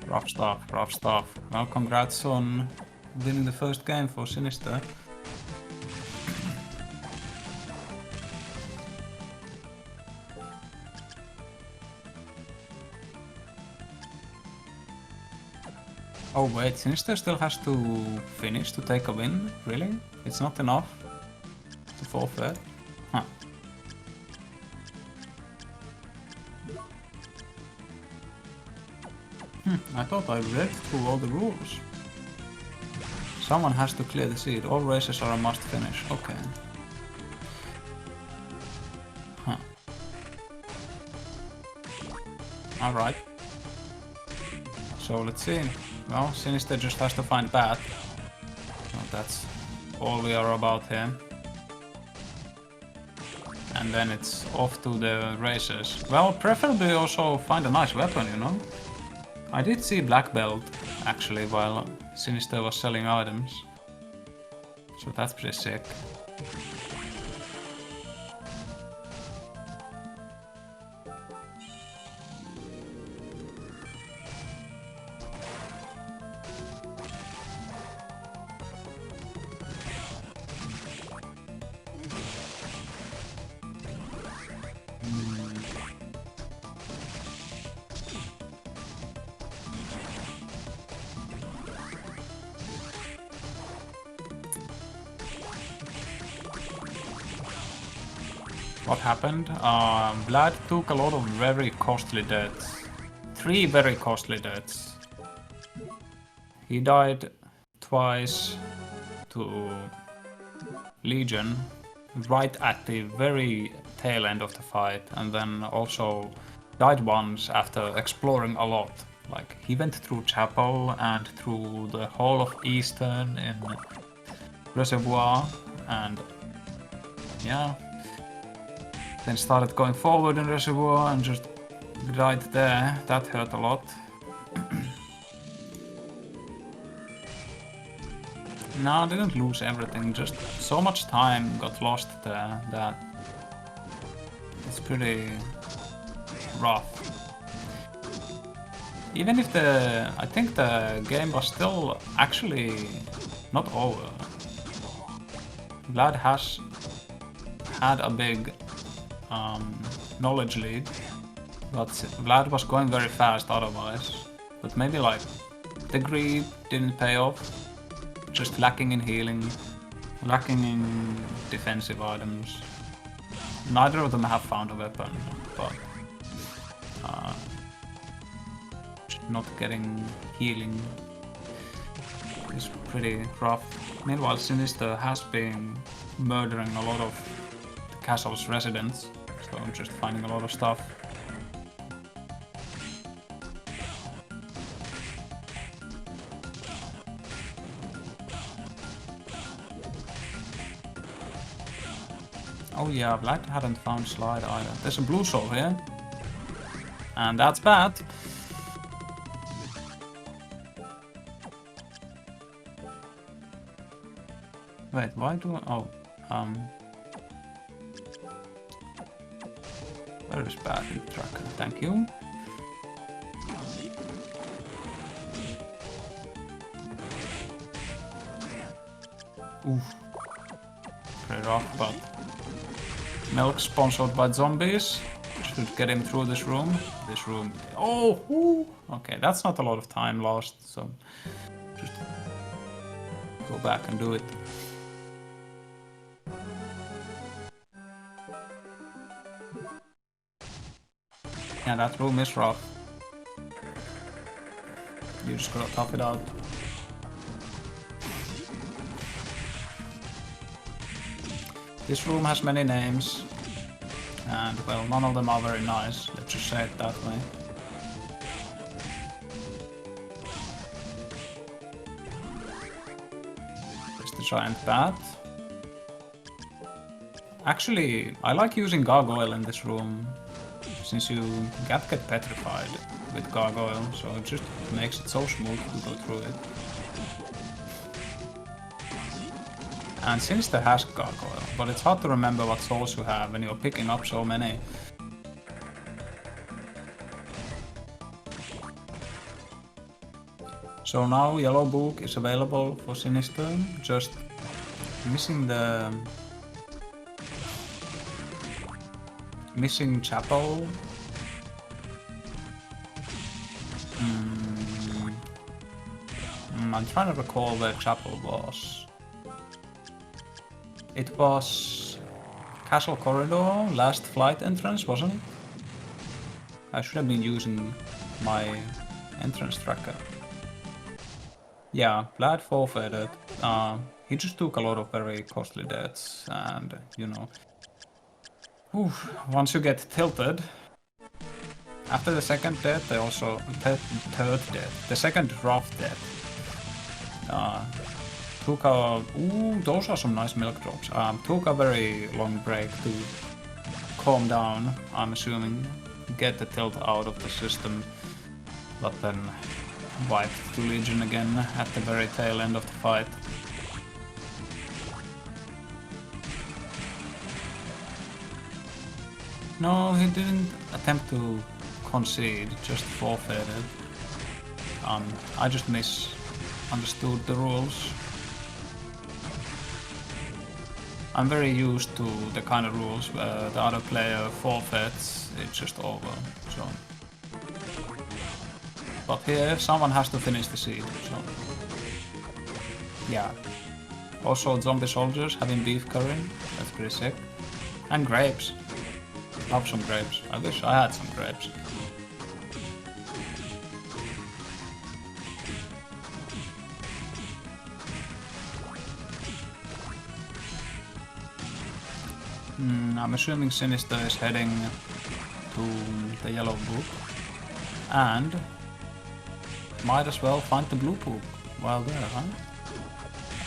Rough stuff, rough stuff. Well, congrats on winning the first game for Sinister. Oh wait, Sinister still has to finish to take a win? Really? It's not enough to forfeit? Huh. I thought I read through all the rules. Someone has to clear the seat. All races are a must finish. Okay. Huh. Alright. So let's see. Well, Sinister just has to find Bat. Well, that's all we are about here. And then it's off to the races. Well, preferably also find a nice weapon, you know? I did see Black Belt, actually, while Sinister was selling items. So that's pretty sick. What happened? Vlad took a lot of very costly deaths. 3 very costly deaths. He died twice to Legion right at the very tail end of the fight, and then also died once after exploring a lot. Like, he went through Chapel and through the whole of Eastern in Reservoir, and yeah. Then started going forward in reservoir and just died there. That hurt a lot. No, I didn't lose everything, just so much time got lost there that it's pretty rough. Even if I think the game was still actually not over. Vlad has had a big knowledge lead, but Vlad was going very fast otherwise. But maybe like the greed didn't pay off. Just lacking in healing, lacking in defensive items. Neither of them have found a weapon, but not getting healing is pretty rough. Meanwhile, Sinister has been murdering a lot of the castle's residents, so I'm just finding a lot of stuff. Oh yeah, Vlad hadn't found Slide either. There's a blue soul here. And that's bad. Wait, why do I... Oh, where is bad tracker? Thank you. Oof. Pretty rough, but... Milk sponsored by zombies. Should get him through this room. This room. Oh! Ooh. Okay, that's not a lot of time lost, so... Just... go back and do it. Yeah, that room is rough. You just gotta tough it out. This room has many names, and well, none of them are very nice, let's just say it that way. There's the giant bat. Actually, I like using gargoyle in this room, since you get petrified with gargoyle, so it just makes it so smooth to go through it. And Sinister has gargoyle, but it's hard to remember what souls you have when you're picking up so many. So now yellow book is available for Sinister, just missing the... missing chapel. I'm trying to recall where chapel was. It was Castle Corridor, last flight entrance, wasn't it? I should have been using my entrance tracker. Yeah, Vlad forfeited. He just took a lot of very costly deaths, and you know. Oof, once you get tilted, after the second death, they also third death, the second rough death. Took a... Ooh, those are some nice milk drops. Took a very long break to calm down, I'm assuming, get the tilt out of the system, but then wiped to Legion again at the very tail end of the fight. No, he didn't attempt to concede, just forfeited. I just misunderstood the rules. I'm very used to the kind of rules where the other player forfeits, it's just over, so... But here, someone has to finish the seed, so... Yeah. Also, zombie soldiers having beef curry, that's pretty sick. And grapes. Love some grapes. I wish I had some grapes. I'm assuming Sinister is heading to the yellow book, and might as well find the blue book while there, huh?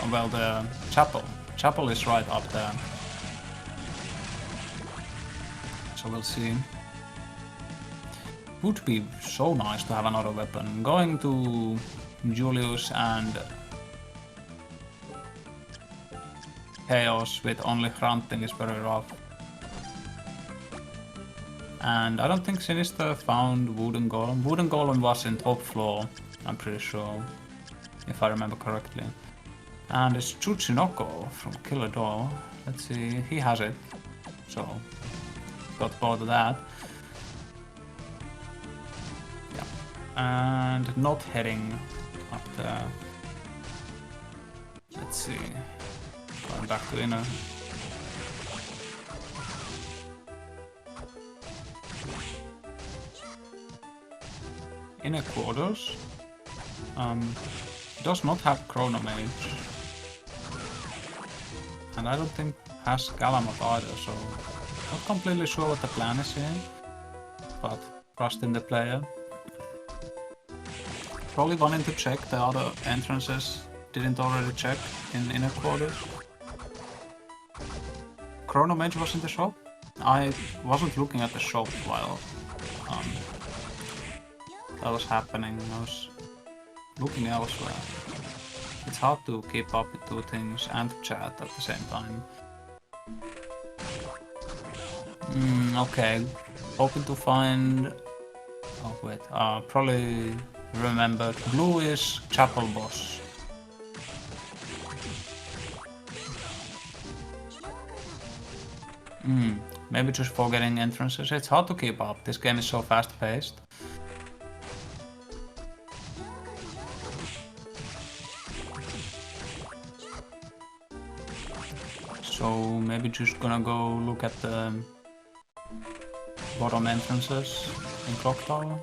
Oh, well, the chapel. Chapel is right up there. so we'll see. Would be so nice to have another weapon. Going to Julius and Chaos with only grunting is very rough. And I don't think Sinister found Wooden Golem. Wooden Golem was in top floor, I'm pretty sure, if I remember correctly. And it's Tsuchinoko from Killer Doll. Let's see, he has it, so got both of that. Yeah, and not heading up there. Let's see, going back to inner. Inner quarters does not have Chrono Mage, and I don't think has Galamot either, so not completely sure what the plan is here, but trust in the player. Probably wanting to check the other entrances, didn't already check in inner quarters. Chrono Mage was in the shop? I wasn't looking at the shop while that was happening. I was looking elsewhere. It's hard to keep up with two things and chat at the same time. Okay, hoping to find... Oh wait, probably remembered. Blue is Chapel Boss. Maybe just forgetting entrances. It's hard to keep up. This game is so fast paced. So maybe just gonna go look at the bottom entrances in Clock Tower.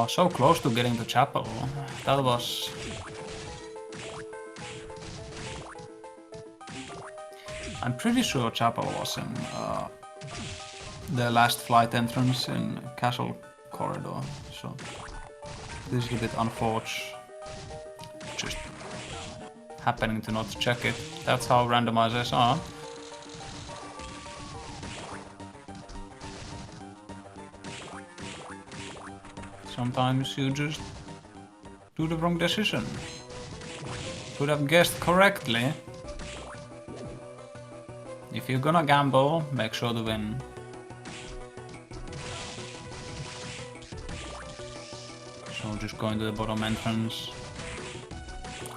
So close to getting to Chapel. That was... I'm pretty sure Chapel was in the last flight entrance in Castle Corridor, so this is a bit unfortunate. Just happening to not check it. That's how randomizers are. Sometimes you just do the wrong decision. Could have guessed correctly. If you're gonna gamble, make sure to win. So just going to the bottom entrance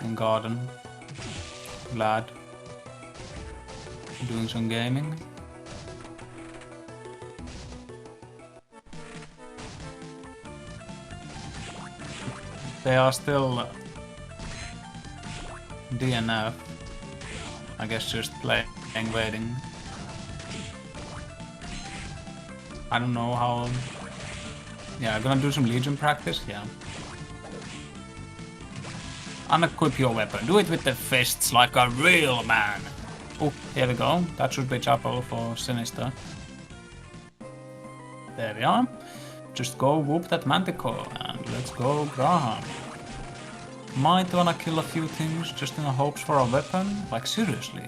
in garden. Vlad doing some gaming. They are still DNF. I guess just playing, waiting. I don't know how... Yeah, I'm gonna do some Legion practice, yeah. Unequip your weapon. Do it with the fists like a real man. Oh, here we go. That should be Chapel for Sinister. There we are. Just go whoop that Manticore and let's go Graham. Might wanna kill a few things just in the hopes for a weapon? Like seriously.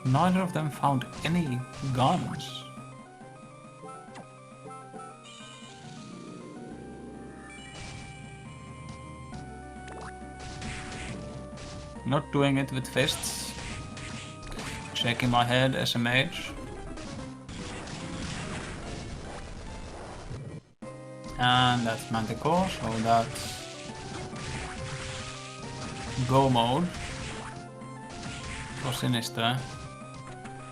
Neither of them found any guns. Not doing it with fists. Shaking my head as a mage. And that's Manticore, so that's go mode for Sinister.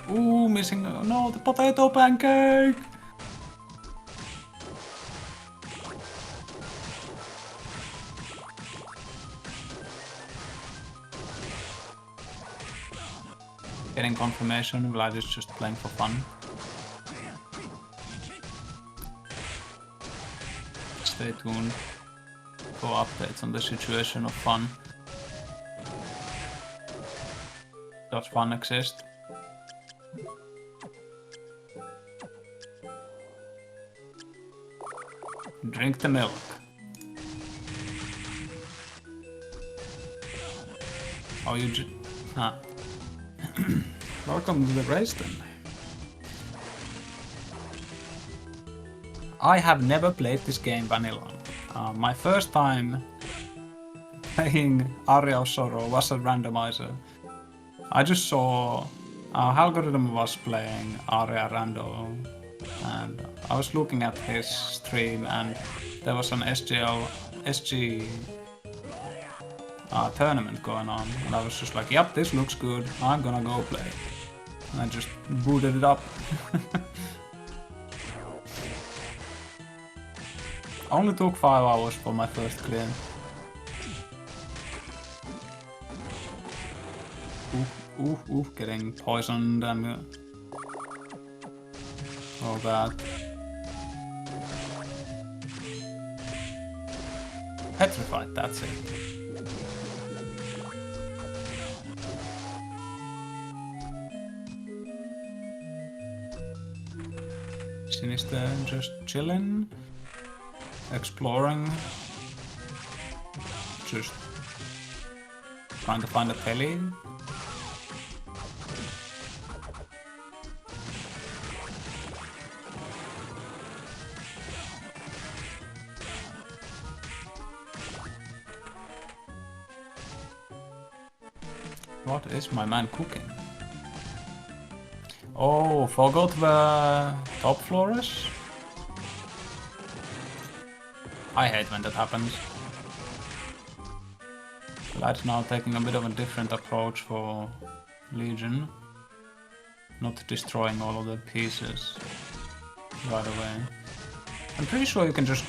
Ooh, missing, no, the potato pancake! Getting confirmation, Vlad is just playing for fun. Stay tuned for updates on the situation of fun. Does fun exist? Drink the milk. Oh, you just... Huh. Welcome to the race then. I have never played this game vanilla. My first time playing Aria of Sorrow was a randomizer. I just saw Algorithm was playing Aria Rando, and I was looking at his stream, and there was an SG tournament going on, and I was just like, yep, this looks good, I'm gonna go play. And I just booted it up. Only took 5 hours for my first clear. Getting poisoned and all that. Petrified, that's it. Sinister just chilling, exploring, just trying to find a telly. What is my man cooking? Oh, forgot the top floors? I hate when that happens. Vlad's now taking a bit of a different approach for Legion. Not destroying all of the pieces right away. I'm pretty sure you can just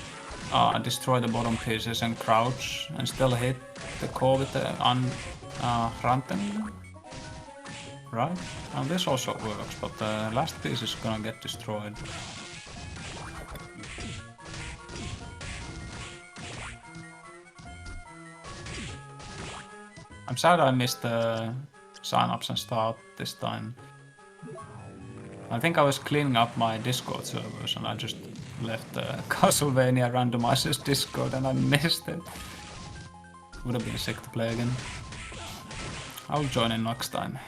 destroy the bottom pieces and crouch and still hit the core with the Randomizer. Right? And this also works, but the last piece is gonna get destroyed. I'm sad I missed the sign-ups and start this time. I think I was cleaning up my Discord servers and I just left the Castlevania Randomizer's Discord and I missed it. Would have been sick to play again. I'll join in next time.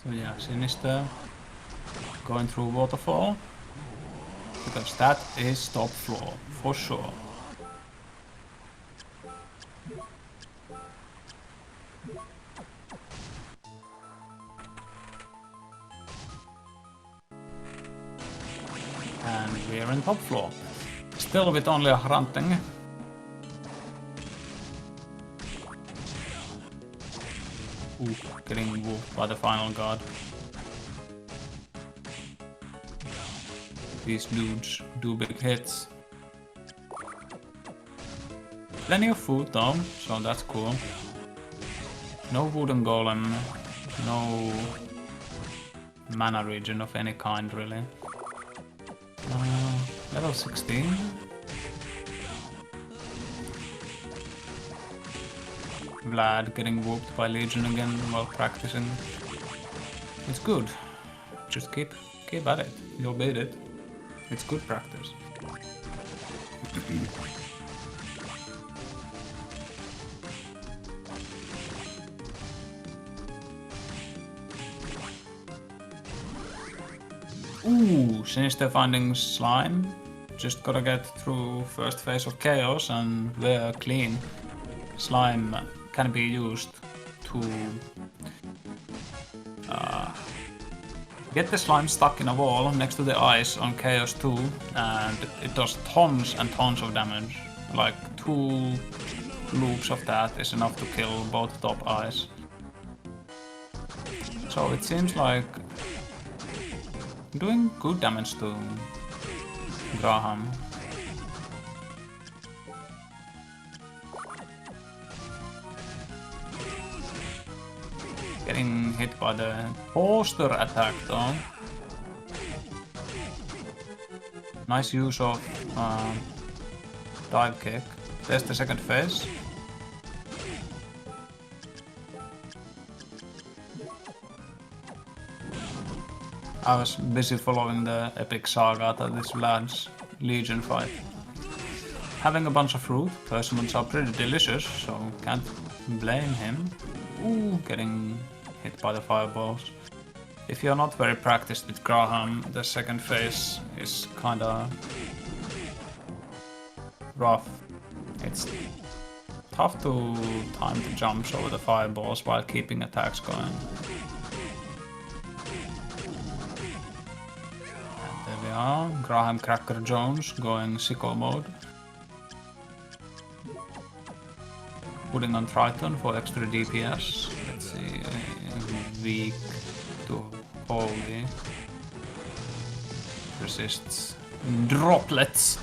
So yeah, Sinister going through waterfall, because that is top floor for sure. And we are in top floor, still with only a hunting. Ooh, getting whooped by the final guard. These dudes do big hits. Plenty of food though, so that's cool. No wooden golem, no mana regen of any kind really. Level 16. Vlad getting whooped by Legion again while practicing. It's good. Just keep at it. You'll beat it. It's good practice. Ooh, Sinister finding slime. Just gotta get through first phase of chaos and we're clean. Slime can be used to get the slime stuck in a wall next to the ice on Chaos 2, and it does tons and tons of damage. Like 2 loops of that is enough to kill both top eyes. So it seems like doing good damage to Graham. Getting hit by the poster attack though. Nice use of dive kick. There's the second phase. I was busy following the epic saga that is Vlad's Legion fight. Having a bunch of fruit, persimmons are pretty delicious, so can't blame him. Ooh, getting hit by the fireballs. If you're not very practiced with Graham, the second phase is kinda rough. It's tough to time the jumps over the fireballs while keeping attacks going. And there we are, Graham Cracker Jones going sicko mode. Putting on Triton for extra DPS. Let's see, weak to holy. Resists droplets.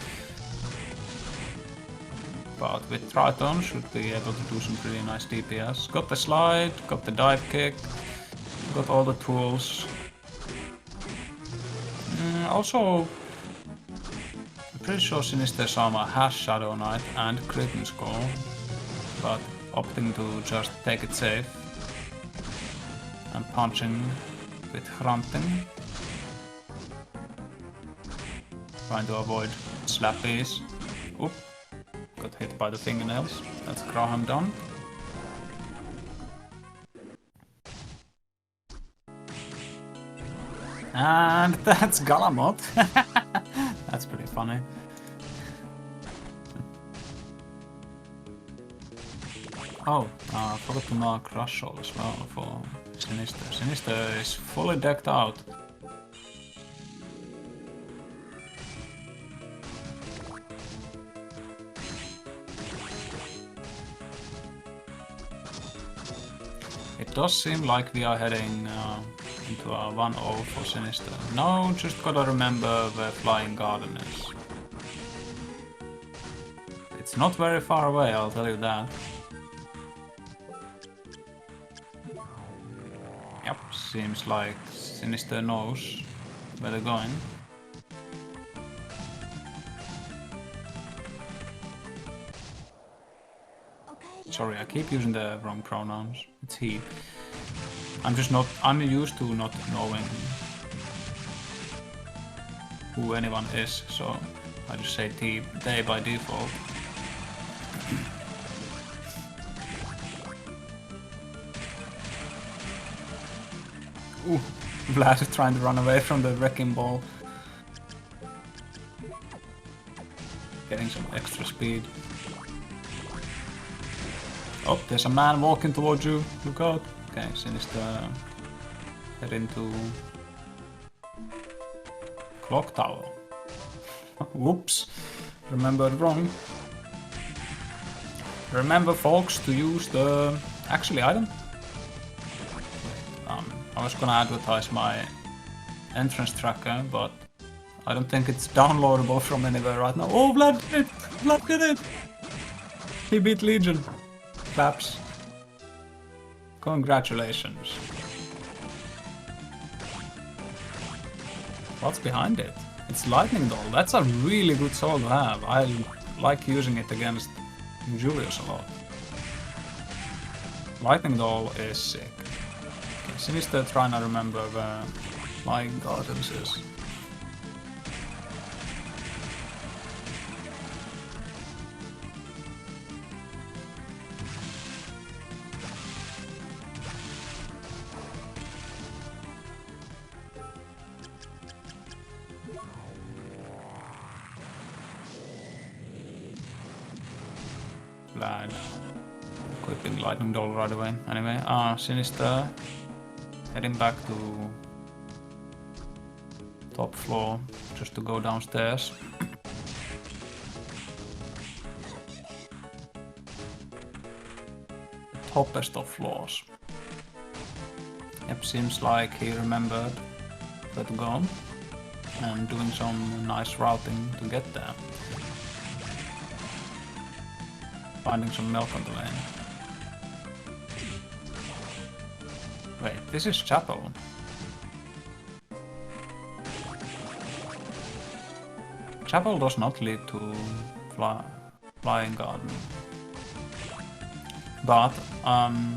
But with Triton should be able to do some pretty nice DPS. Got the slide, got the dive kick, got all the tools. Also, I'm pretty sure Sinister-Sama has Shadow Knight and Crit Skull, but opting to just take it safe and punching with Hrunting. Trying to avoid slappies. Oop. Got hit by the fingernails. That's Graham done. And that's Galamot. That's pretty funny. Oh, I forgot to mark Rush Roll as well for Sinister. Sinister is fully decked out. It does seem like we are heading into a 1-0 for Sinister. No, just gotta remember where Flying Garden is. It's not very far away, I'll tell you that. Yep, seems like Sinister knows where they're going. Sorry, I keep using the wrong pronouns. It's he. I'm used to not knowing who anyone is, so I just say they by default. Ooh, Vlad is trying to run away from the wrecking ball. Getting some extra speed. Oh, there's a man walking towards you. Look out. Okay, Sinister head into Clock Tower. Whoops. Remembered wrong. Remember, folks, to use the actually item. I was gonna advertise my entrance tracker, but I don't think it's downloadable from anywhere right now. Oh, Vlad did it! Vlad did it! He beat Legion. Claps. Congratulations. What's behind it? It's Lightning Doll. That's a really good soul to have. I like using it against Julius a lot. Lightning Doll is sick. Okay, Sinister trying to remember where Flying Gardens is. Vlad. Equipping Lightning Doll right away. Anyway, Sinister heading back to top floor just to go downstairs. Toppest of floors. Yep, seems like he remembered where to go and doing some nice routing to get there. Finding some milk on the lane. Wait, this is Chapel. Chapel does not lead to Flying Garden. But on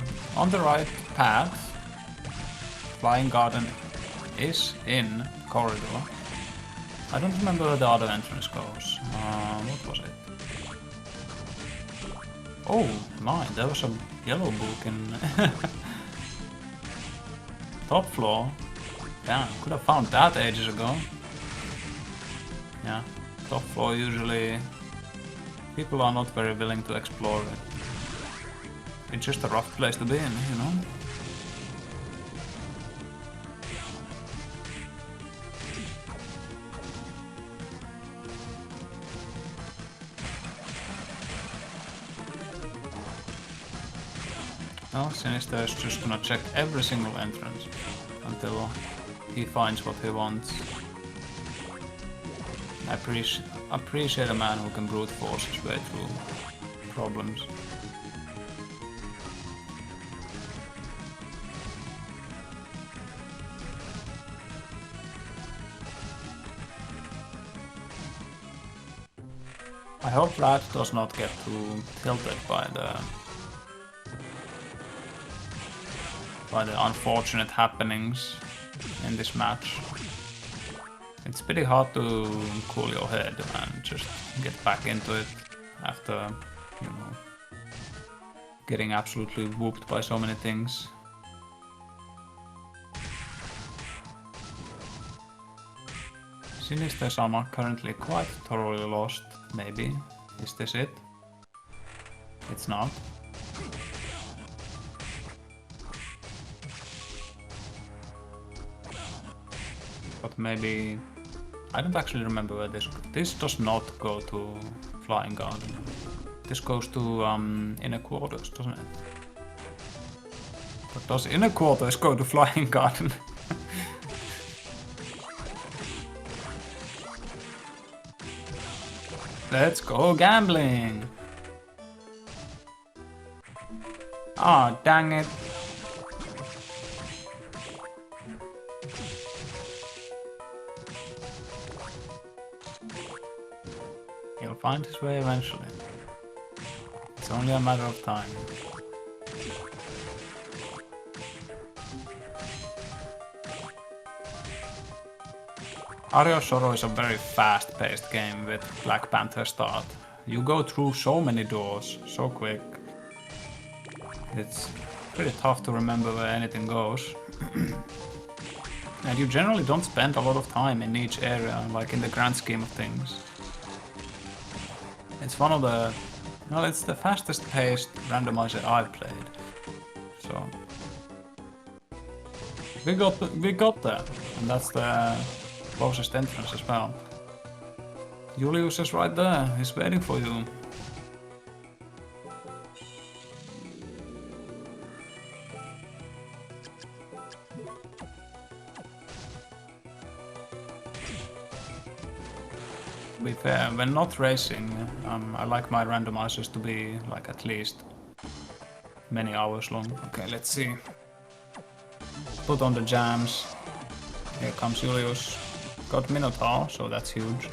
the right path, Flying Garden is in corridor. I don't remember where the other entrance goes. What was it? Oh my, there was a yellow book in top floor. Damn, could have found that ages ago. Yeah, top floor usually people are not very willing to explore it. It's just a rough place to be in, you know? Well, Sinister is just gonna check every single entrance until he finds what he wants. I appreciate a man who can brute force his way through problems. I hope Vlad does not get too tilted by the unfortunate happenings in this match. It's pretty hard to cool your head and just get back into it after, you know, getting absolutely whooped by so many things. Sinister-Sama currently quite thoroughly lost, maybe. Is this it? It's not. But maybe... I don't actually remember where this does not go to Flying Garden. This goes to Inner Quarters, doesn't it? But does Inner Quarters go to Flying Garden? Let's go gambling! Ah, dang it. He'll find his way eventually. It's only a matter of time. Aria Sorrow is a very fast-paced game with Black Panther start. You go through so many doors, so quick. It's pretty tough to remember where anything goes. And you generally don't spend a lot of time in each area, like in the grand scheme of things. It's one of the... well, it's the fastest paced randomizer I've played. So... we got there, and that's the closest entrance as well. Julius is right there, he's waiting for you. To be fair, when not racing, I like my randomizers to be like at least many hours long. Okay, let's see. Put on the jams. Here comes Julius. Got Minotaur, so that's huge.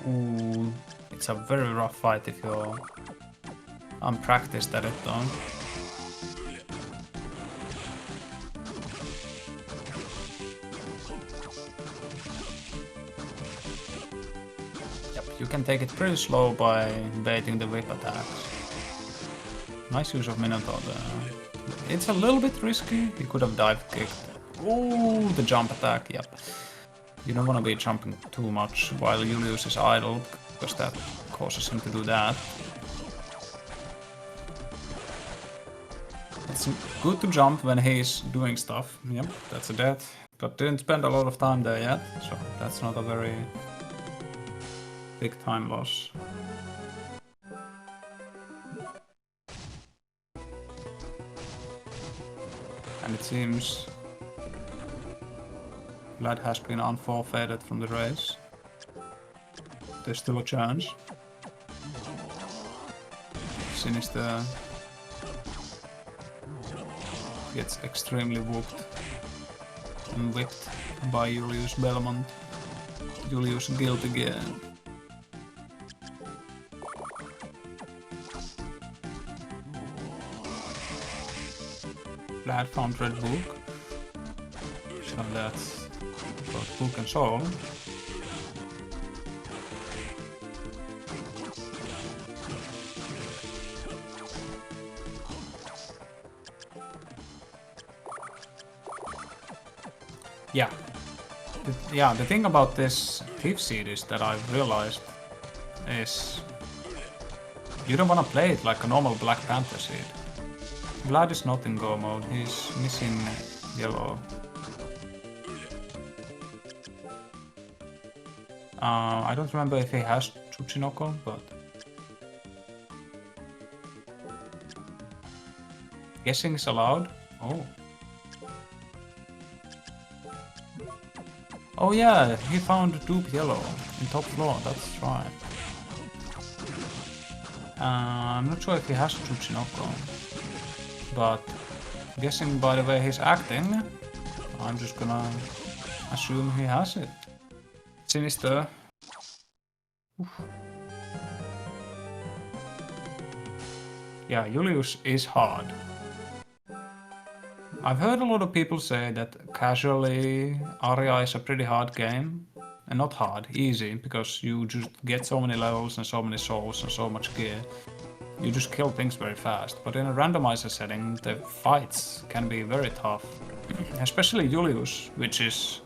Ooh, it's a very rough fight if you're unpracticed at it though. Yep, you can take it pretty slow by baiting the whip attacks. Nice use of Minotaur there. It's a little bit risky. He could have dive kicked. Ooh, the jump attack, yep. You don't want to be jumping too much while Julius is idle, because that causes him to do that. It's good to jump when he's doing stuff. Yep, that's a death. But didn't spend a lot of time there yet, so that's not a very big time loss. And it seems Vlad has been unforfeited from the race. There's still a chance. Sinister gets extremely whooped and whipped by Julius Belmont. Julius guilt again. Vlad found red book. So that's both book and soul. Yeah. The thing about this Thief Seed is that I've realized is you don't want to play it like a normal Black Panther seed. Vlad is not in go mode, he's missing yellow. I don't remember if he has Tsuchinoko, but... Guessing is allowed? Oh. Oh yeah, he found dupe yellow in top floor, that's right. I'm not sure if he has Tsuchinoko, but guessing by the way he's acting, I'm just gonna assume he has it. Sinister. Oof. Yeah, Julius is hard. I've heard a lot of people say that casually Aria is a pretty hard game. And not hard, easy, because you just get so many levels and so many souls and so much gear. You just kill things very fast. But in a randomizer setting, the fights can be very tough. Especially Julius, which is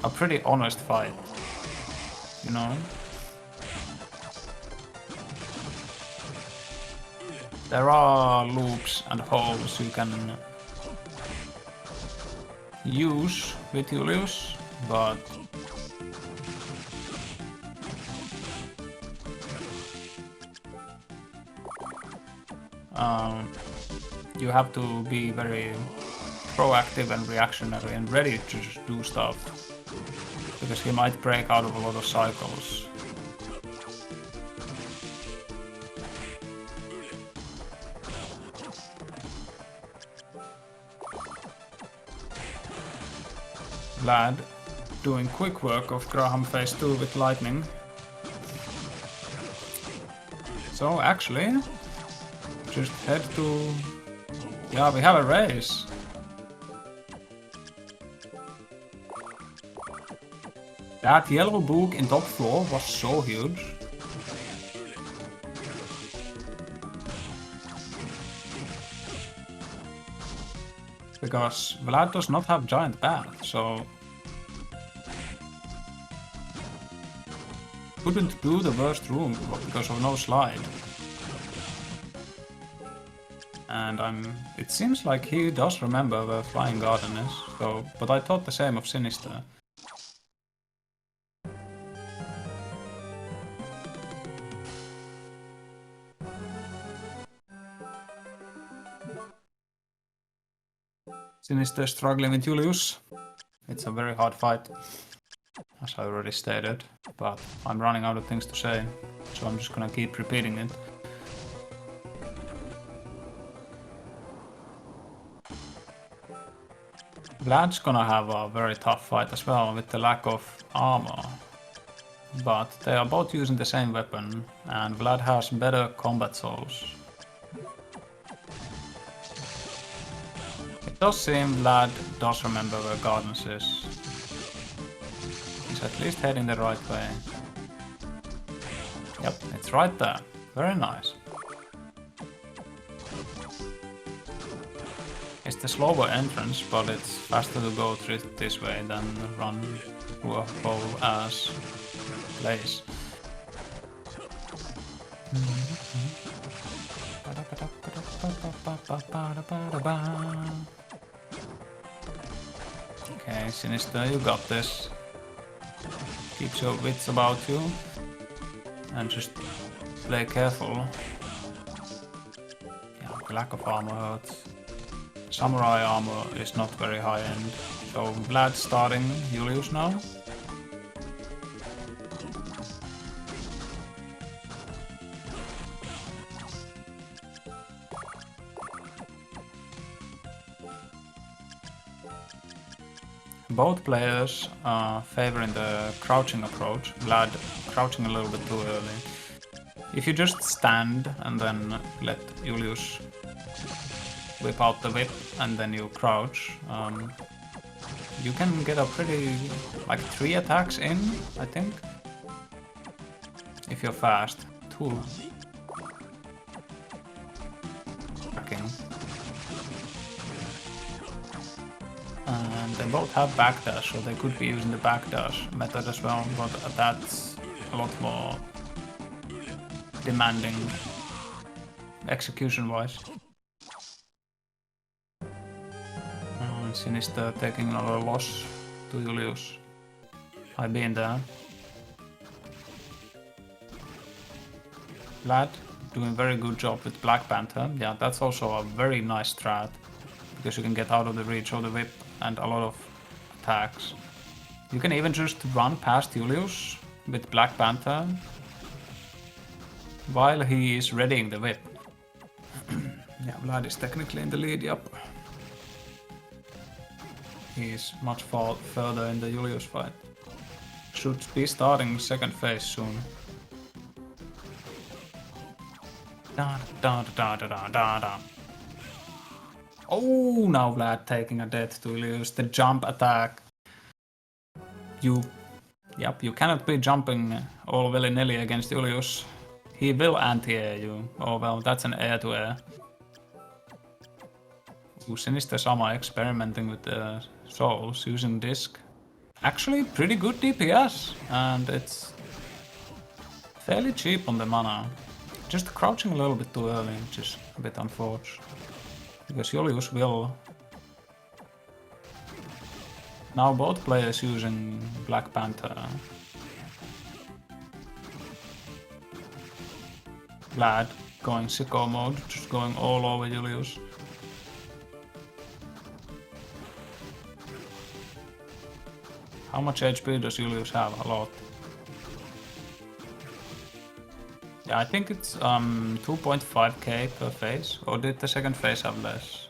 a pretty honest fight. You know? There are loops and holes you can use with Julius, but you have to be very proactive and reactionary and ready to just do stuff, because he might break out of a lot of cycles. Vlad doing quick work of Graham phase 2 with lightning. So actually, just head to... Yeah, we have a race. That yellow book in top floor was so huge. Because Vlad does not have giant path, so couldn't do the worst room because of no slide. And it seems like he does remember where Flying Garden is, so, but I thought the same of Sinister. Sinister struggling with Julius. It's a very hard fight, as I already stated, but I'm running out of things to say, so I'm just gonna keep repeating it. Vlad's gonna have a very tough fight as well with the lack of armor, but they are both using the same weapon, and Vlad has better combat souls. It does seem Vlad does remember where Gardens is. He's at least heading the right way. Yep, it's right there. Very nice. It's the slower entrance, but it's faster to go through it this way than run through a whole ass place. Okay, Sinister, you got this. Keep your wits about you and just play careful. Yeah, the lack of armor hurts. Samurai armor is not very high end, so Vlad starting Julius now. Both players are favoring the crouching approach, Vlad crouching a little bit too early. If you just stand and then let Julius whip out the whip, and then you crouch, you can get a pretty, like 3 attacks in, I think. If you're fast. 2. Tracking. And they both have backdash, so they could be using the backdash method as well, but that's a lot more demanding execution-wise. Sinister taking another loss to Julius. I've been there. Vlad doing very good job with Black Panther. Yeah, that's also a very nice strat, because you can get out of the reach of the whip and a lot of attacks. You can even just run past Julius with Black Panther while he is readying the whip. Yeah, Vlad is technically in the lead, yep. He's much further in the Julius fight. Should be starting second phase soon. Da, da, da, da, da, da, da. Oh, now Vlad taking a death to Julius. The jump attack. You cannot be jumping all willy-nilly against Julius. He will anti-air you. Oh well, that's an air-to-air. Sinister-Sama experimenting with the souls using disc. Actually pretty good DPS, and it's fairly cheap on the mana. Just crouching a little bit too early, which is a bit unfortunate. Because Julius will... Now both players using Black Panther. Vlad going sicko mode, just going all over Julius. How much HP does Julius have? A lot. Yeah, I think it's 2.5k per phase. Or did the second phase have less?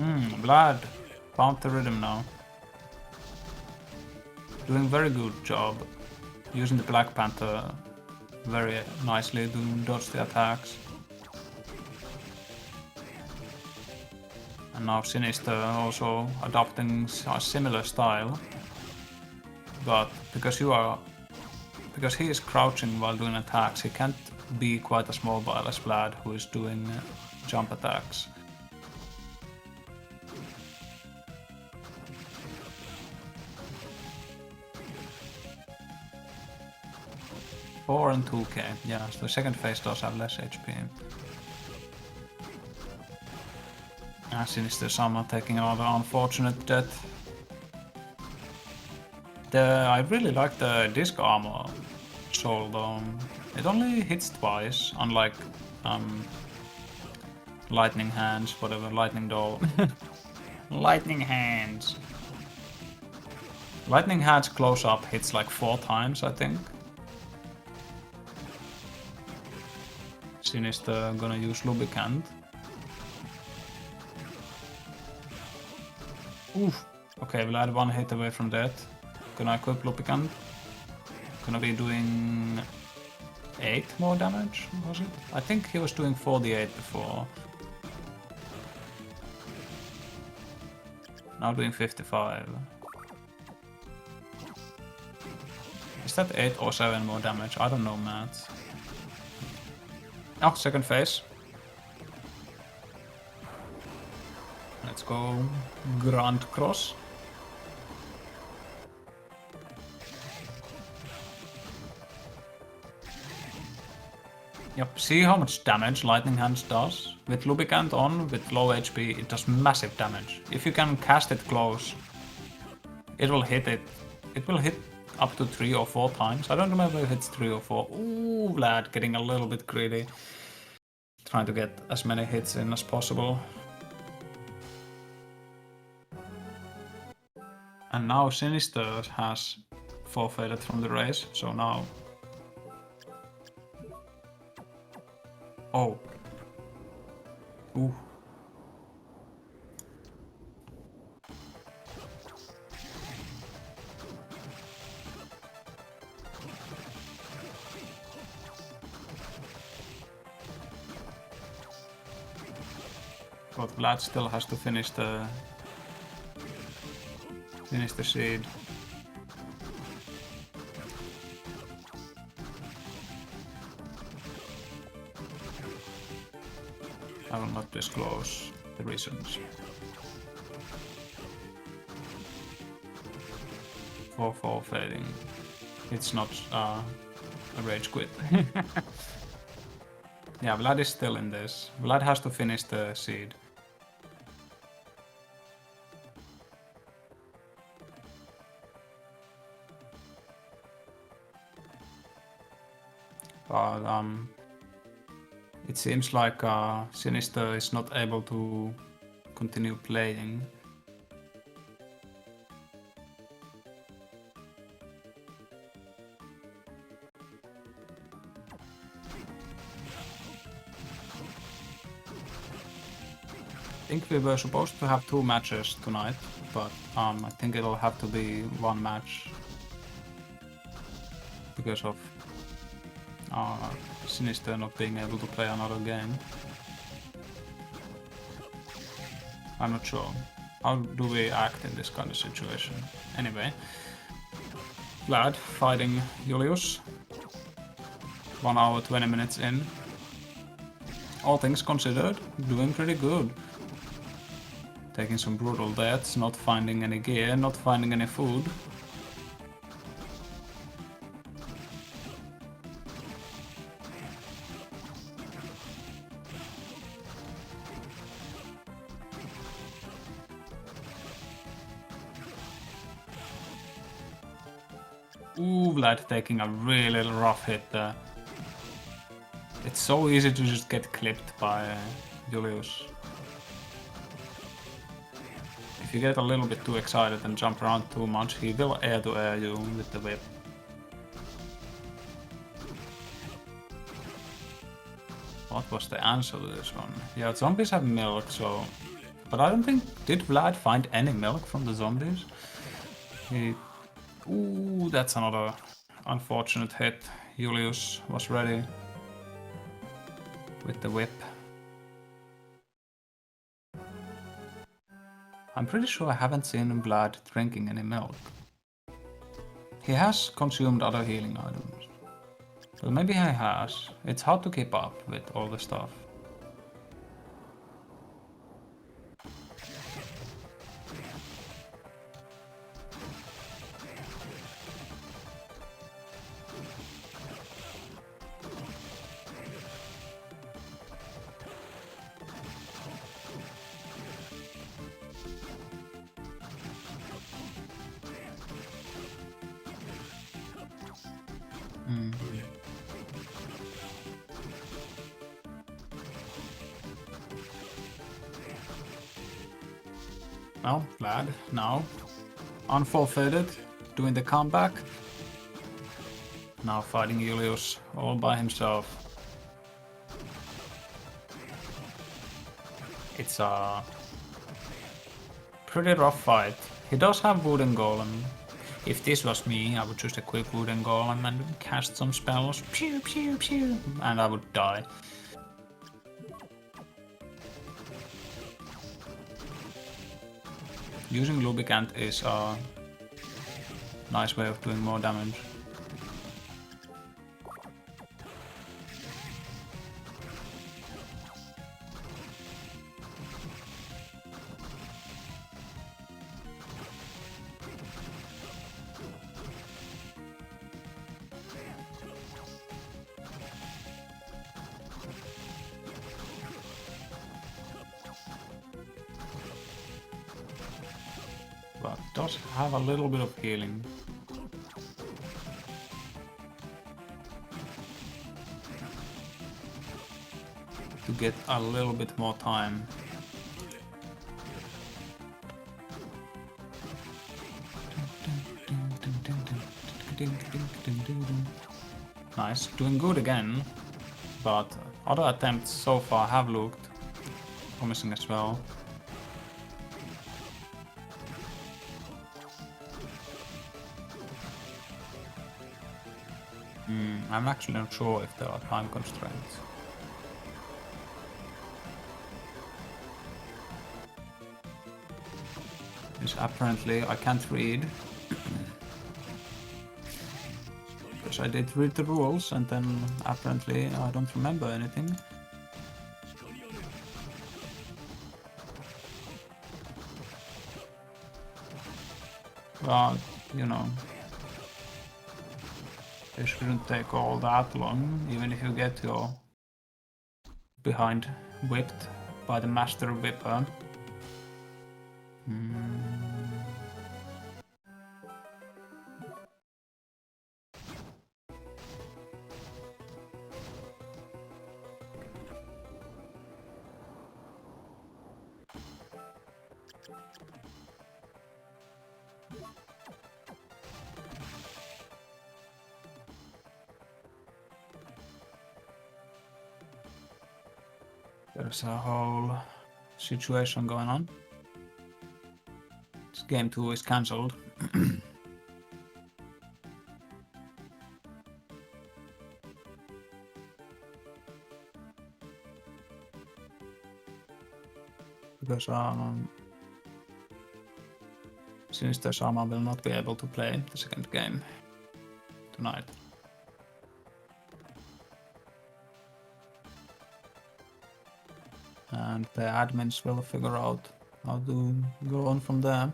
Vlad found the rhythm now. Doing very good job. Using the Black Panther very nicely to dodge the attacks. And now Sinister also adopting a similar style, but because he is crouching while doing attacks, he can't be quite as mobile as Vlad, who is doing jump attacks. Four and 2k, yeah, so the second phase does have less HP. Sinister-Sama taking another unfortunate death. I really like the disc armor soul though. It only hits twice, unlike lightning hands, whatever, lightning doll. Lightning hands. Lightning hands close up hits like 4 times, I think. Sinister gonna use lubricant. Oof. Okay, Vlad 1 hit away from that. Gonna equip lubricant. Gonna be doing 8 more damage, was it? I think he was doing 48 before. Now doing 55. Is that 8 or 7 more damage? I don't know, math. Oh, second phase. Let's go Grand Cross. Yep, see how much damage Lightning Hands does? With Lubricant on, with low HP, it does massive damage. If you can cast it close, it will hit it. It will hit up to 3 or 4 times. I don't remember if it's 3 or 4. Ooh, Vlad getting a little bit greedy. Trying to get as many hits in as possible. And now Sinister has forfeited from the race, so now... Oh. Ooh. But Vlad still has to finish the seed. I will not disclose the reasons. 4-4 fading. It's not a rage quit. Yeah, Vlad is still in this. Vlad has to finish the seed. But it seems like Sinister is not able to continue playing. I think we were supposed to have 2 matches tonight, but I think it'll have to be 1 match because of Sinister not being able to play another game. I'm not sure. How do we act in this kind of situation? Anyway, Vlad fighting Julius. 1 hour 20 minutes in. All things considered, doing pretty good. Taking some brutal deaths, not finding any gear, not finding any food. Ooh, Vlad taking a really rough hit there. It's so easy to just get clipped by Julius. If you get a little bit too excited and jump around too much, he will air-to-air you with the whip. What was the answer to this one? Yeah, zombies have milk, so... But I don't think... Did Vlad find any milk from the zombies? Ooh, that's another unfortunate hit. Julius was ready with the whip. I'm pretty sure I haven't seen Vlad drinking any milk. He has consumed other healing items. Well, maybe he has. It's hard to keep up with all the stuff. Well, Vlad, now, unforfeited, doing the comeback. Now fighting Julius all by himself. It's a pretty rough fight. He does have wooden golem. If this was me, I would just equip wooden golem and cast some spells, pew pew pew, and I would die. Using lubricant is a nice way of doing more damage. But does have a little bit of healing. To get a little bit more time. Nice, doing good again, but other attempts so far have looked promising as well. I'm actually not sure if there are time constraints. is apparently I can't read. Because I did read the rules and then apparently I don't remember anything. But, you know, it shouldn't take all that long, even if you get your behind whipped by the master whipper. There's a whole situation going on. This game 2 is cancelled. Because Sinister-Sama will not be able to play the second game tonight. And the admins will figure out how to go on from there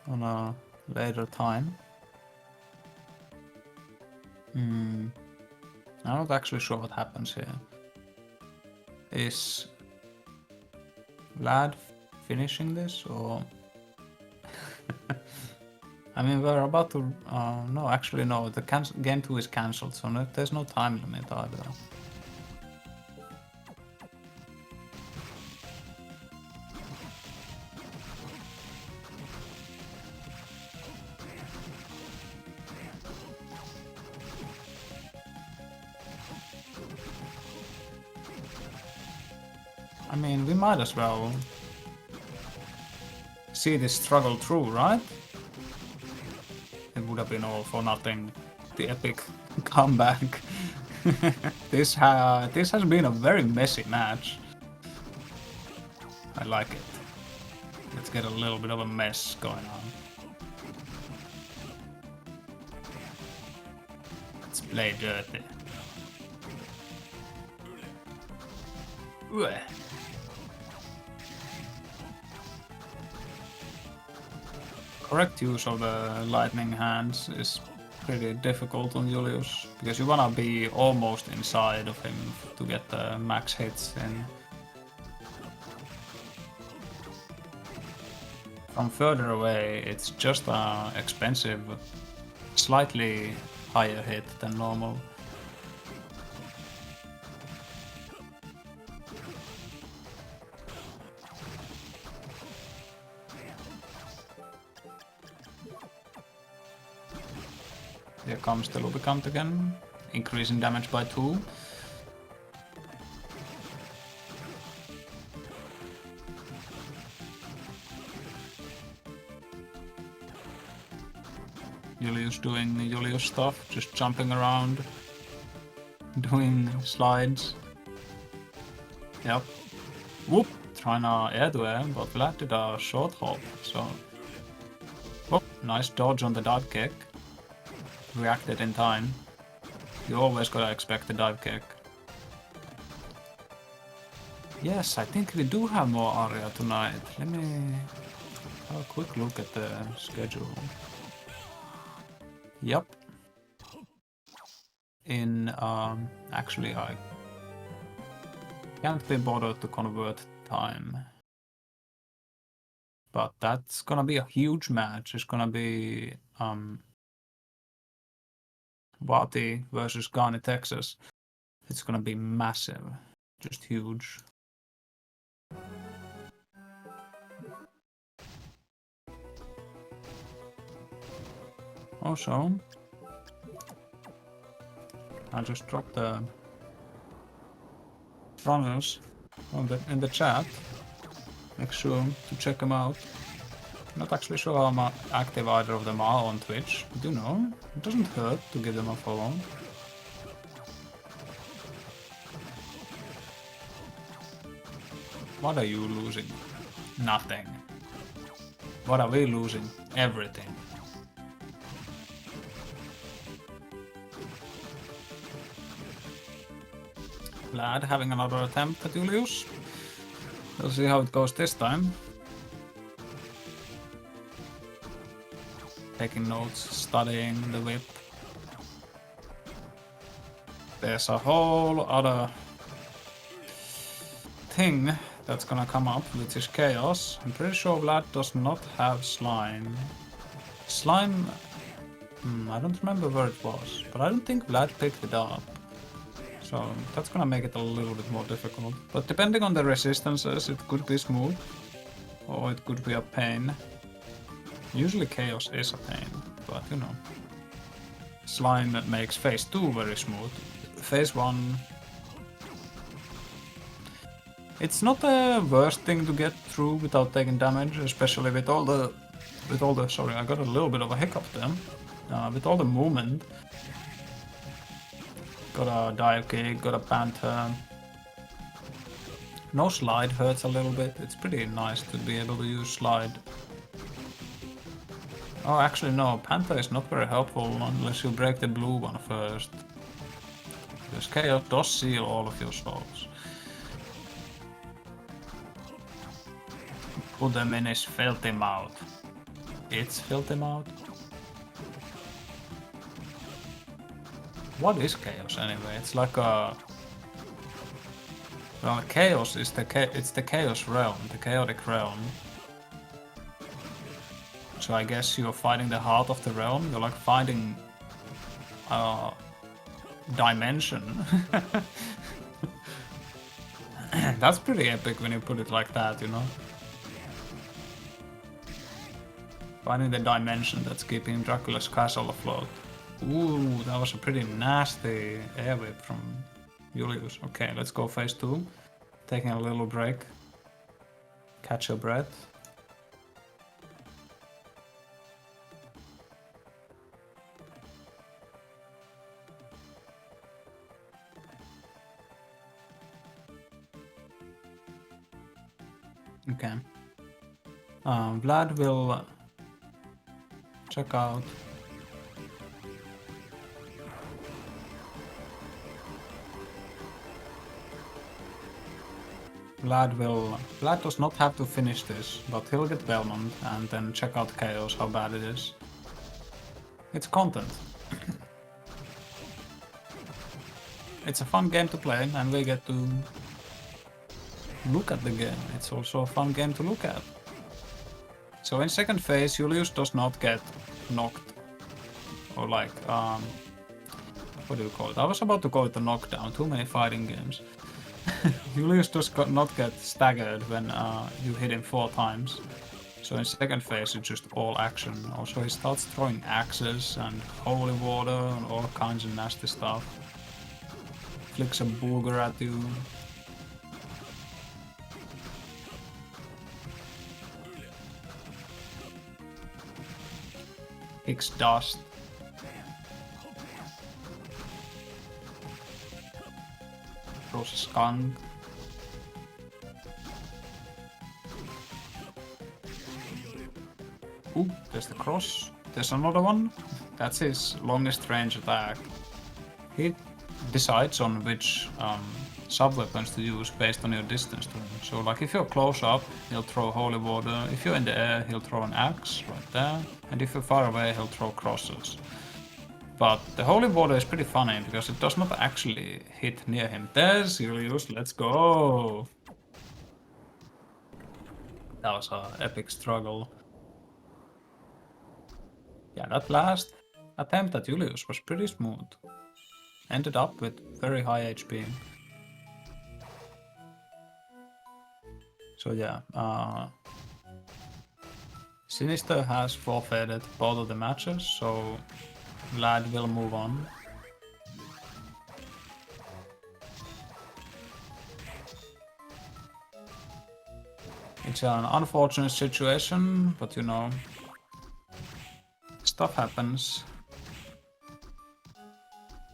on a later time. I'm not actually sure what happens here. Is Vlad finishing this or... I mean, we're about to... no, actually no, the game 2 is cancelled, so there's no time limit either. I mean, we might as well see this struggle through, right? It would have been all for nothing. The epic comeback. This has been a very messy match. I like it. Let's get a little bit of a mess going on. Let's play dirty. Ueh. Correct use of the lightning hands is pretty difficult on Julius, because you wanna be almost inside of him to get the max hits in. From further away, it's just an expensive, slightly higher hit than normal. Here comes the lubricant again, increasing damage by 2. Julius doing Julius stuff, just jumping around, doing slides. Yep. Whoop! Trying a air to air, but Vlad did a short hop, so... Oh, nice dodge on the dive kick. Reacted in time. You always gotta expect the dive kick. Yes, I think we do have more Aria tonight. Let me have a quick look at the schedule. Yep. Actually I can't be bothered to convert time. But that's gonna be a huge match. It's gonna be Vati versus Garni, Texas. It's gonna be massive. Just huge. Also, I just dropped the runners in the chat. Make sure to check them out. Not actually sure how active either of them are on Twitch. But you know, it doesn't hurt to give them a follow. What are you losing? Nothing. What are we losing? Everything. Vlad having another attempt at Julius. We'll see how it goes this time. Taking notes, studying the whip. There's a whole other thing that's gonna come up, which is chaos. I'm pretty sure Vlad does not have slime. Slime... I don't remember where it was, but I don't think Vlad picked it up. So that's gonna make it a little bit more difficult. But depending on the resistances, it could be smooth, or it could be a pain. Usually chaos is a pain, but you know. Slime makes phase 2 very smooth. Phase 1... It's not the worst thing to get through without taking damage, especially with all the... Sorry, I got a little bit of a hiccup there. With all the movement. Got a dive kick, got a panther. No slide hurts a little bit. It's pretty nice to be able to use slide. Oh, actually no, panther is not very helpful unless you break the blue one first. Because chaos does seal all of your souls. Put them in his filthy mouth. It's filthy mouth? What is chaos anyway? It's like a... Well, chaos is it's the chaos realm, the chaotic realm. So I guess you're fighting the heart of the realm. You're like fighting a dimension. That's pretty epic when you put it like that, you know? Finding the dimension that's keeping Dracula's castle afloat. Ooh, that was a pretty nasty air whip from Julius. Okay, let's go phase 2. Taking a little break. Catch your breath. Okay. Vlad will check out. Vlad does not have to finish this, but he'll get Belmont and then check out Chaos, how bad it is. It's content. It's a fun game to play and we get to look at the game. It's also a fun game to look at. So in second phase, Julius does not get knocked. Or like, what do you call it? I was about to call it a knockdown, too many fighting games. Julius does not get staggered when you hit him 4 times. So in second phase it's just all action. Also he starts throwing axes and holy water and all kinds of nasty stuff. Flicks a booger at you. Kicks dust. Throws a skunk. Ooh, there's the cross. There's another one. That's his longest range attack. He decides on which sub-weapons to use based on your distance to him. So like if you're close up, he'll throw holy water. If you're in the air, he'll throw an axe right there. And if you're far away, he'll throw crosses. But the holy water is pretty funny because it does not actually hit near him. There's Julius, let's go! That was an epic struggle. Yeah, that last attempt at Julius was pretty smooth. Ended up with very high HP. So yeah, Sinister has forfeited both of the matches, so Vlad will move on. It's an unfortunate situation, but you know, stuff happens.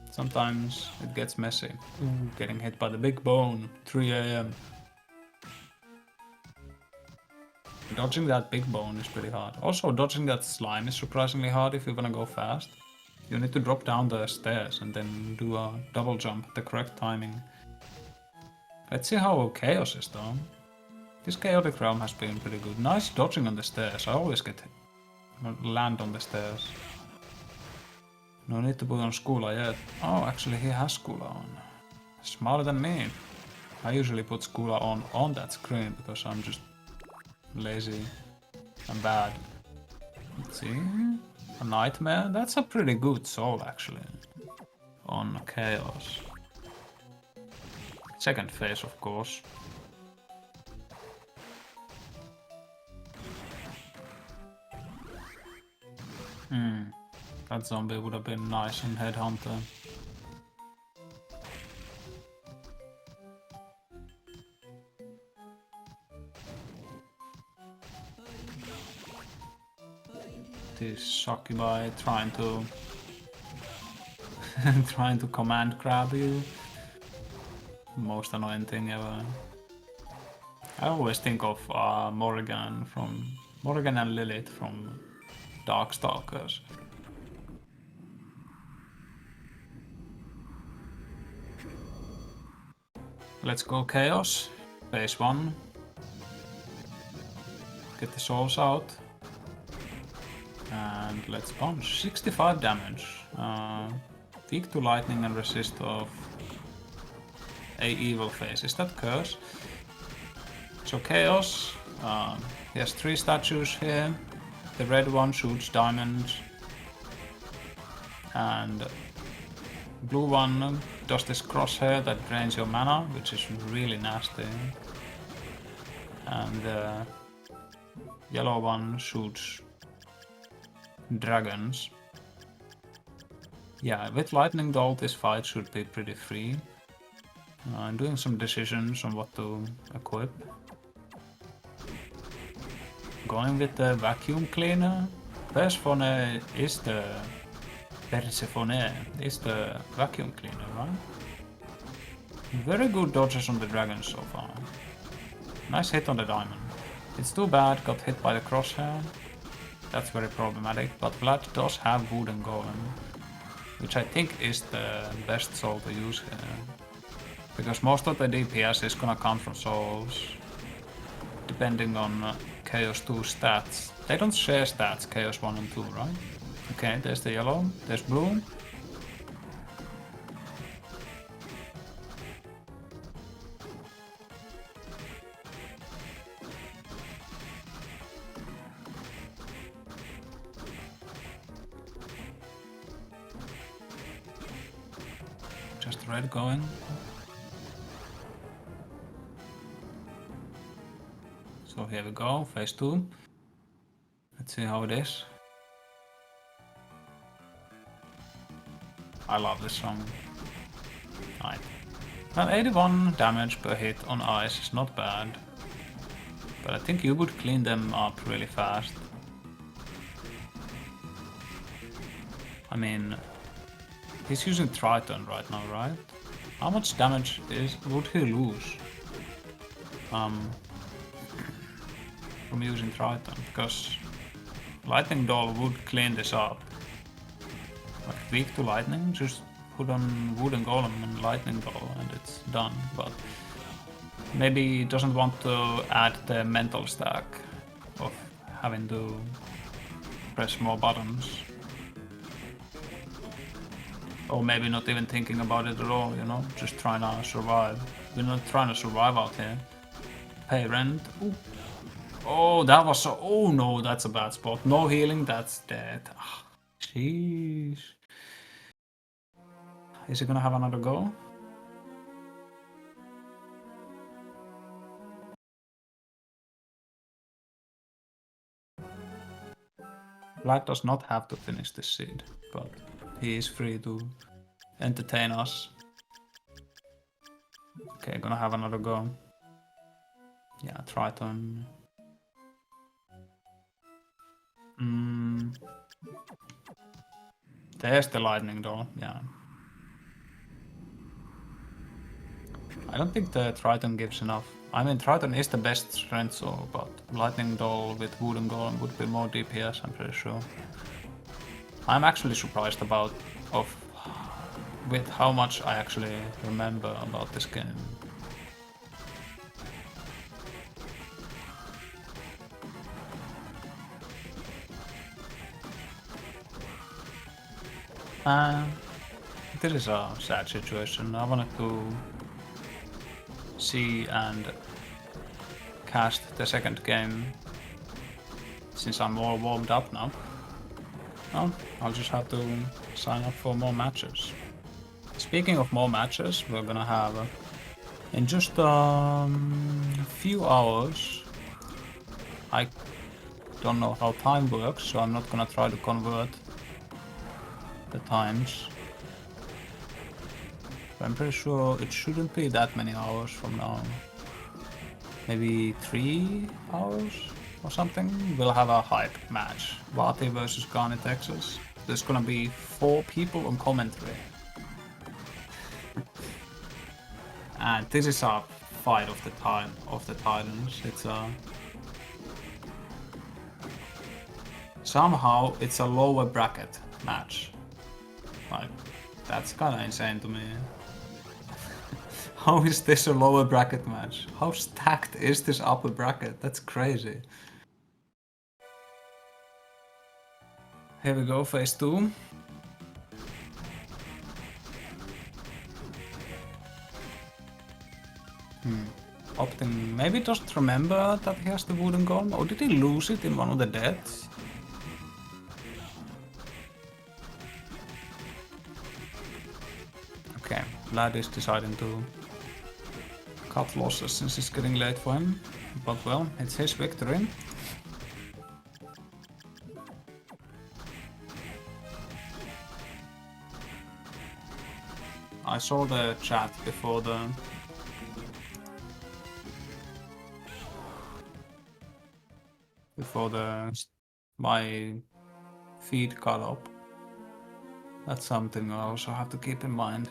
Sometimes it gets messy. Ooh, getting hit by the big bone, 3 AM. Dodging that big bone is pretty hard. Also, dodging that slime is surprisingly hard if you wanna go fast. You need to drop down the stairs and then do a double jump at the correct timing. Let's see how Chaos is though. This chaotic realm has been pretty good. Nice dodging on the stairs. I always land on the stairs. No need to put on Skula yet. Oh, actually he has Skula on. Smarter than me. I usually put Skula on that screen because I'm just lazy and bad. Let's see. A Nightmare? That's a pretty good soul actually. On Chaos. Second phase, of course. That zombie would have been nice in Headhunter. This succubi trying to trying to command grab you. Most annoying thing ever. I always think of Morrigan and Lilith from Darkstalkers. Let's go Chaos. Phase 1. Get the souls out. And let's punch. 65 damage. Weak to lightning and resist of a evil phase. Is that curse? So Chaos. He has 3 statues here. The red one shoots diamonds. And blue one does this crosshair that drains your mana, which is really nasty. And the yellow one shoots dragons. Yeah, with lightning bolt this fight should be pretty free. I'm doing some decisions on what to equip. Going with the vacuum cleaner. Persephone is the vacuum cleaner, right? Very good dodges on the dragon so far. Nice hit on the diamond. It's too bad, got hit by the crosshair. That's very problematic, but Vlad does have wooden golem, which I think is the best soul to use here. Because most of the DPS is gonna come from souls, depending on Chaos 2 stats. They don't share stats, Chaos 1 and 2, right? Okay, there's the yellow, there's blue. Just red going. So here we go, phase 2. Let's see how it is. I love this song. Right. Well, 81 damage per hit on ice is not bad. But I think you would clean them up really fast. I mean, he's using Triton right now, right? How much damage would he lose from using Triton? Because Lightning Doll would clean this up. Like weak to lightning, just put on Wooden Golem and Lightning Doll and it's done. But maybe he doesn't want to add the mental stack of having to press more buttons. Or maybe not even thinking about it at all, you know, just trying to survive. We're not trying to survive out here. Pay rent. Ooh. Oh, that was so. Oh no, that's a bad spot. No healing, that's dead. Oh, jeez. Is he gonna have another go? Vlad does not have to finish this seed, but he is free to entertain us. Okay, gonna have another go. Yeah, Triton. There's the lightning door, yeah. I don't think the Triton gives enough. I mean, Triton is the best strength, so, but Lightning Doll with Wooden Golem would be more DPS, I'm pretty sure. I'm actually surprised with how much I actually remember about this game. This is a sad situation. I wanted to see and cast the second game since I'm all warmed up now. Well, I'll just have to sign up for more matches. Speaking of more matches, we're gonna have in just a few hours. I don't know how time works, so I'm not gonna try to convert the times. But I'm pretty sure it shouldn't be that many hours from now. Maybe 3 hours or something. We'll have a hype match. Vati versus Garnet Texas. There's gonna be 4 people on commentary. And this is a fight of the titans. It's a somehow it's a lower bracket match. Like, that's kinda insane to me. How is this a lower bracket match? How stacked is this upper bracket? That's crazy. Here we go, phase 2. Opting maybe doesn't remember that he has the Wooden Golem, or did he lose it in one of the deaths? Okay, Vlad is deciding to cut losses since it's getting late for him, but well, it's his victory. I saw the chat before my feed cut up. That's something I also have to keep in mind.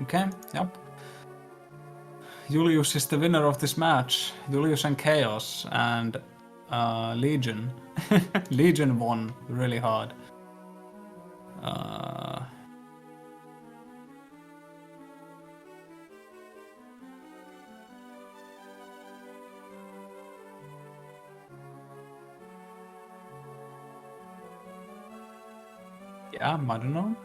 Okay, yep. Julius is the winner of this match. Julius and Chaos and Legion. Legion won really hard. Yeah, I don't know.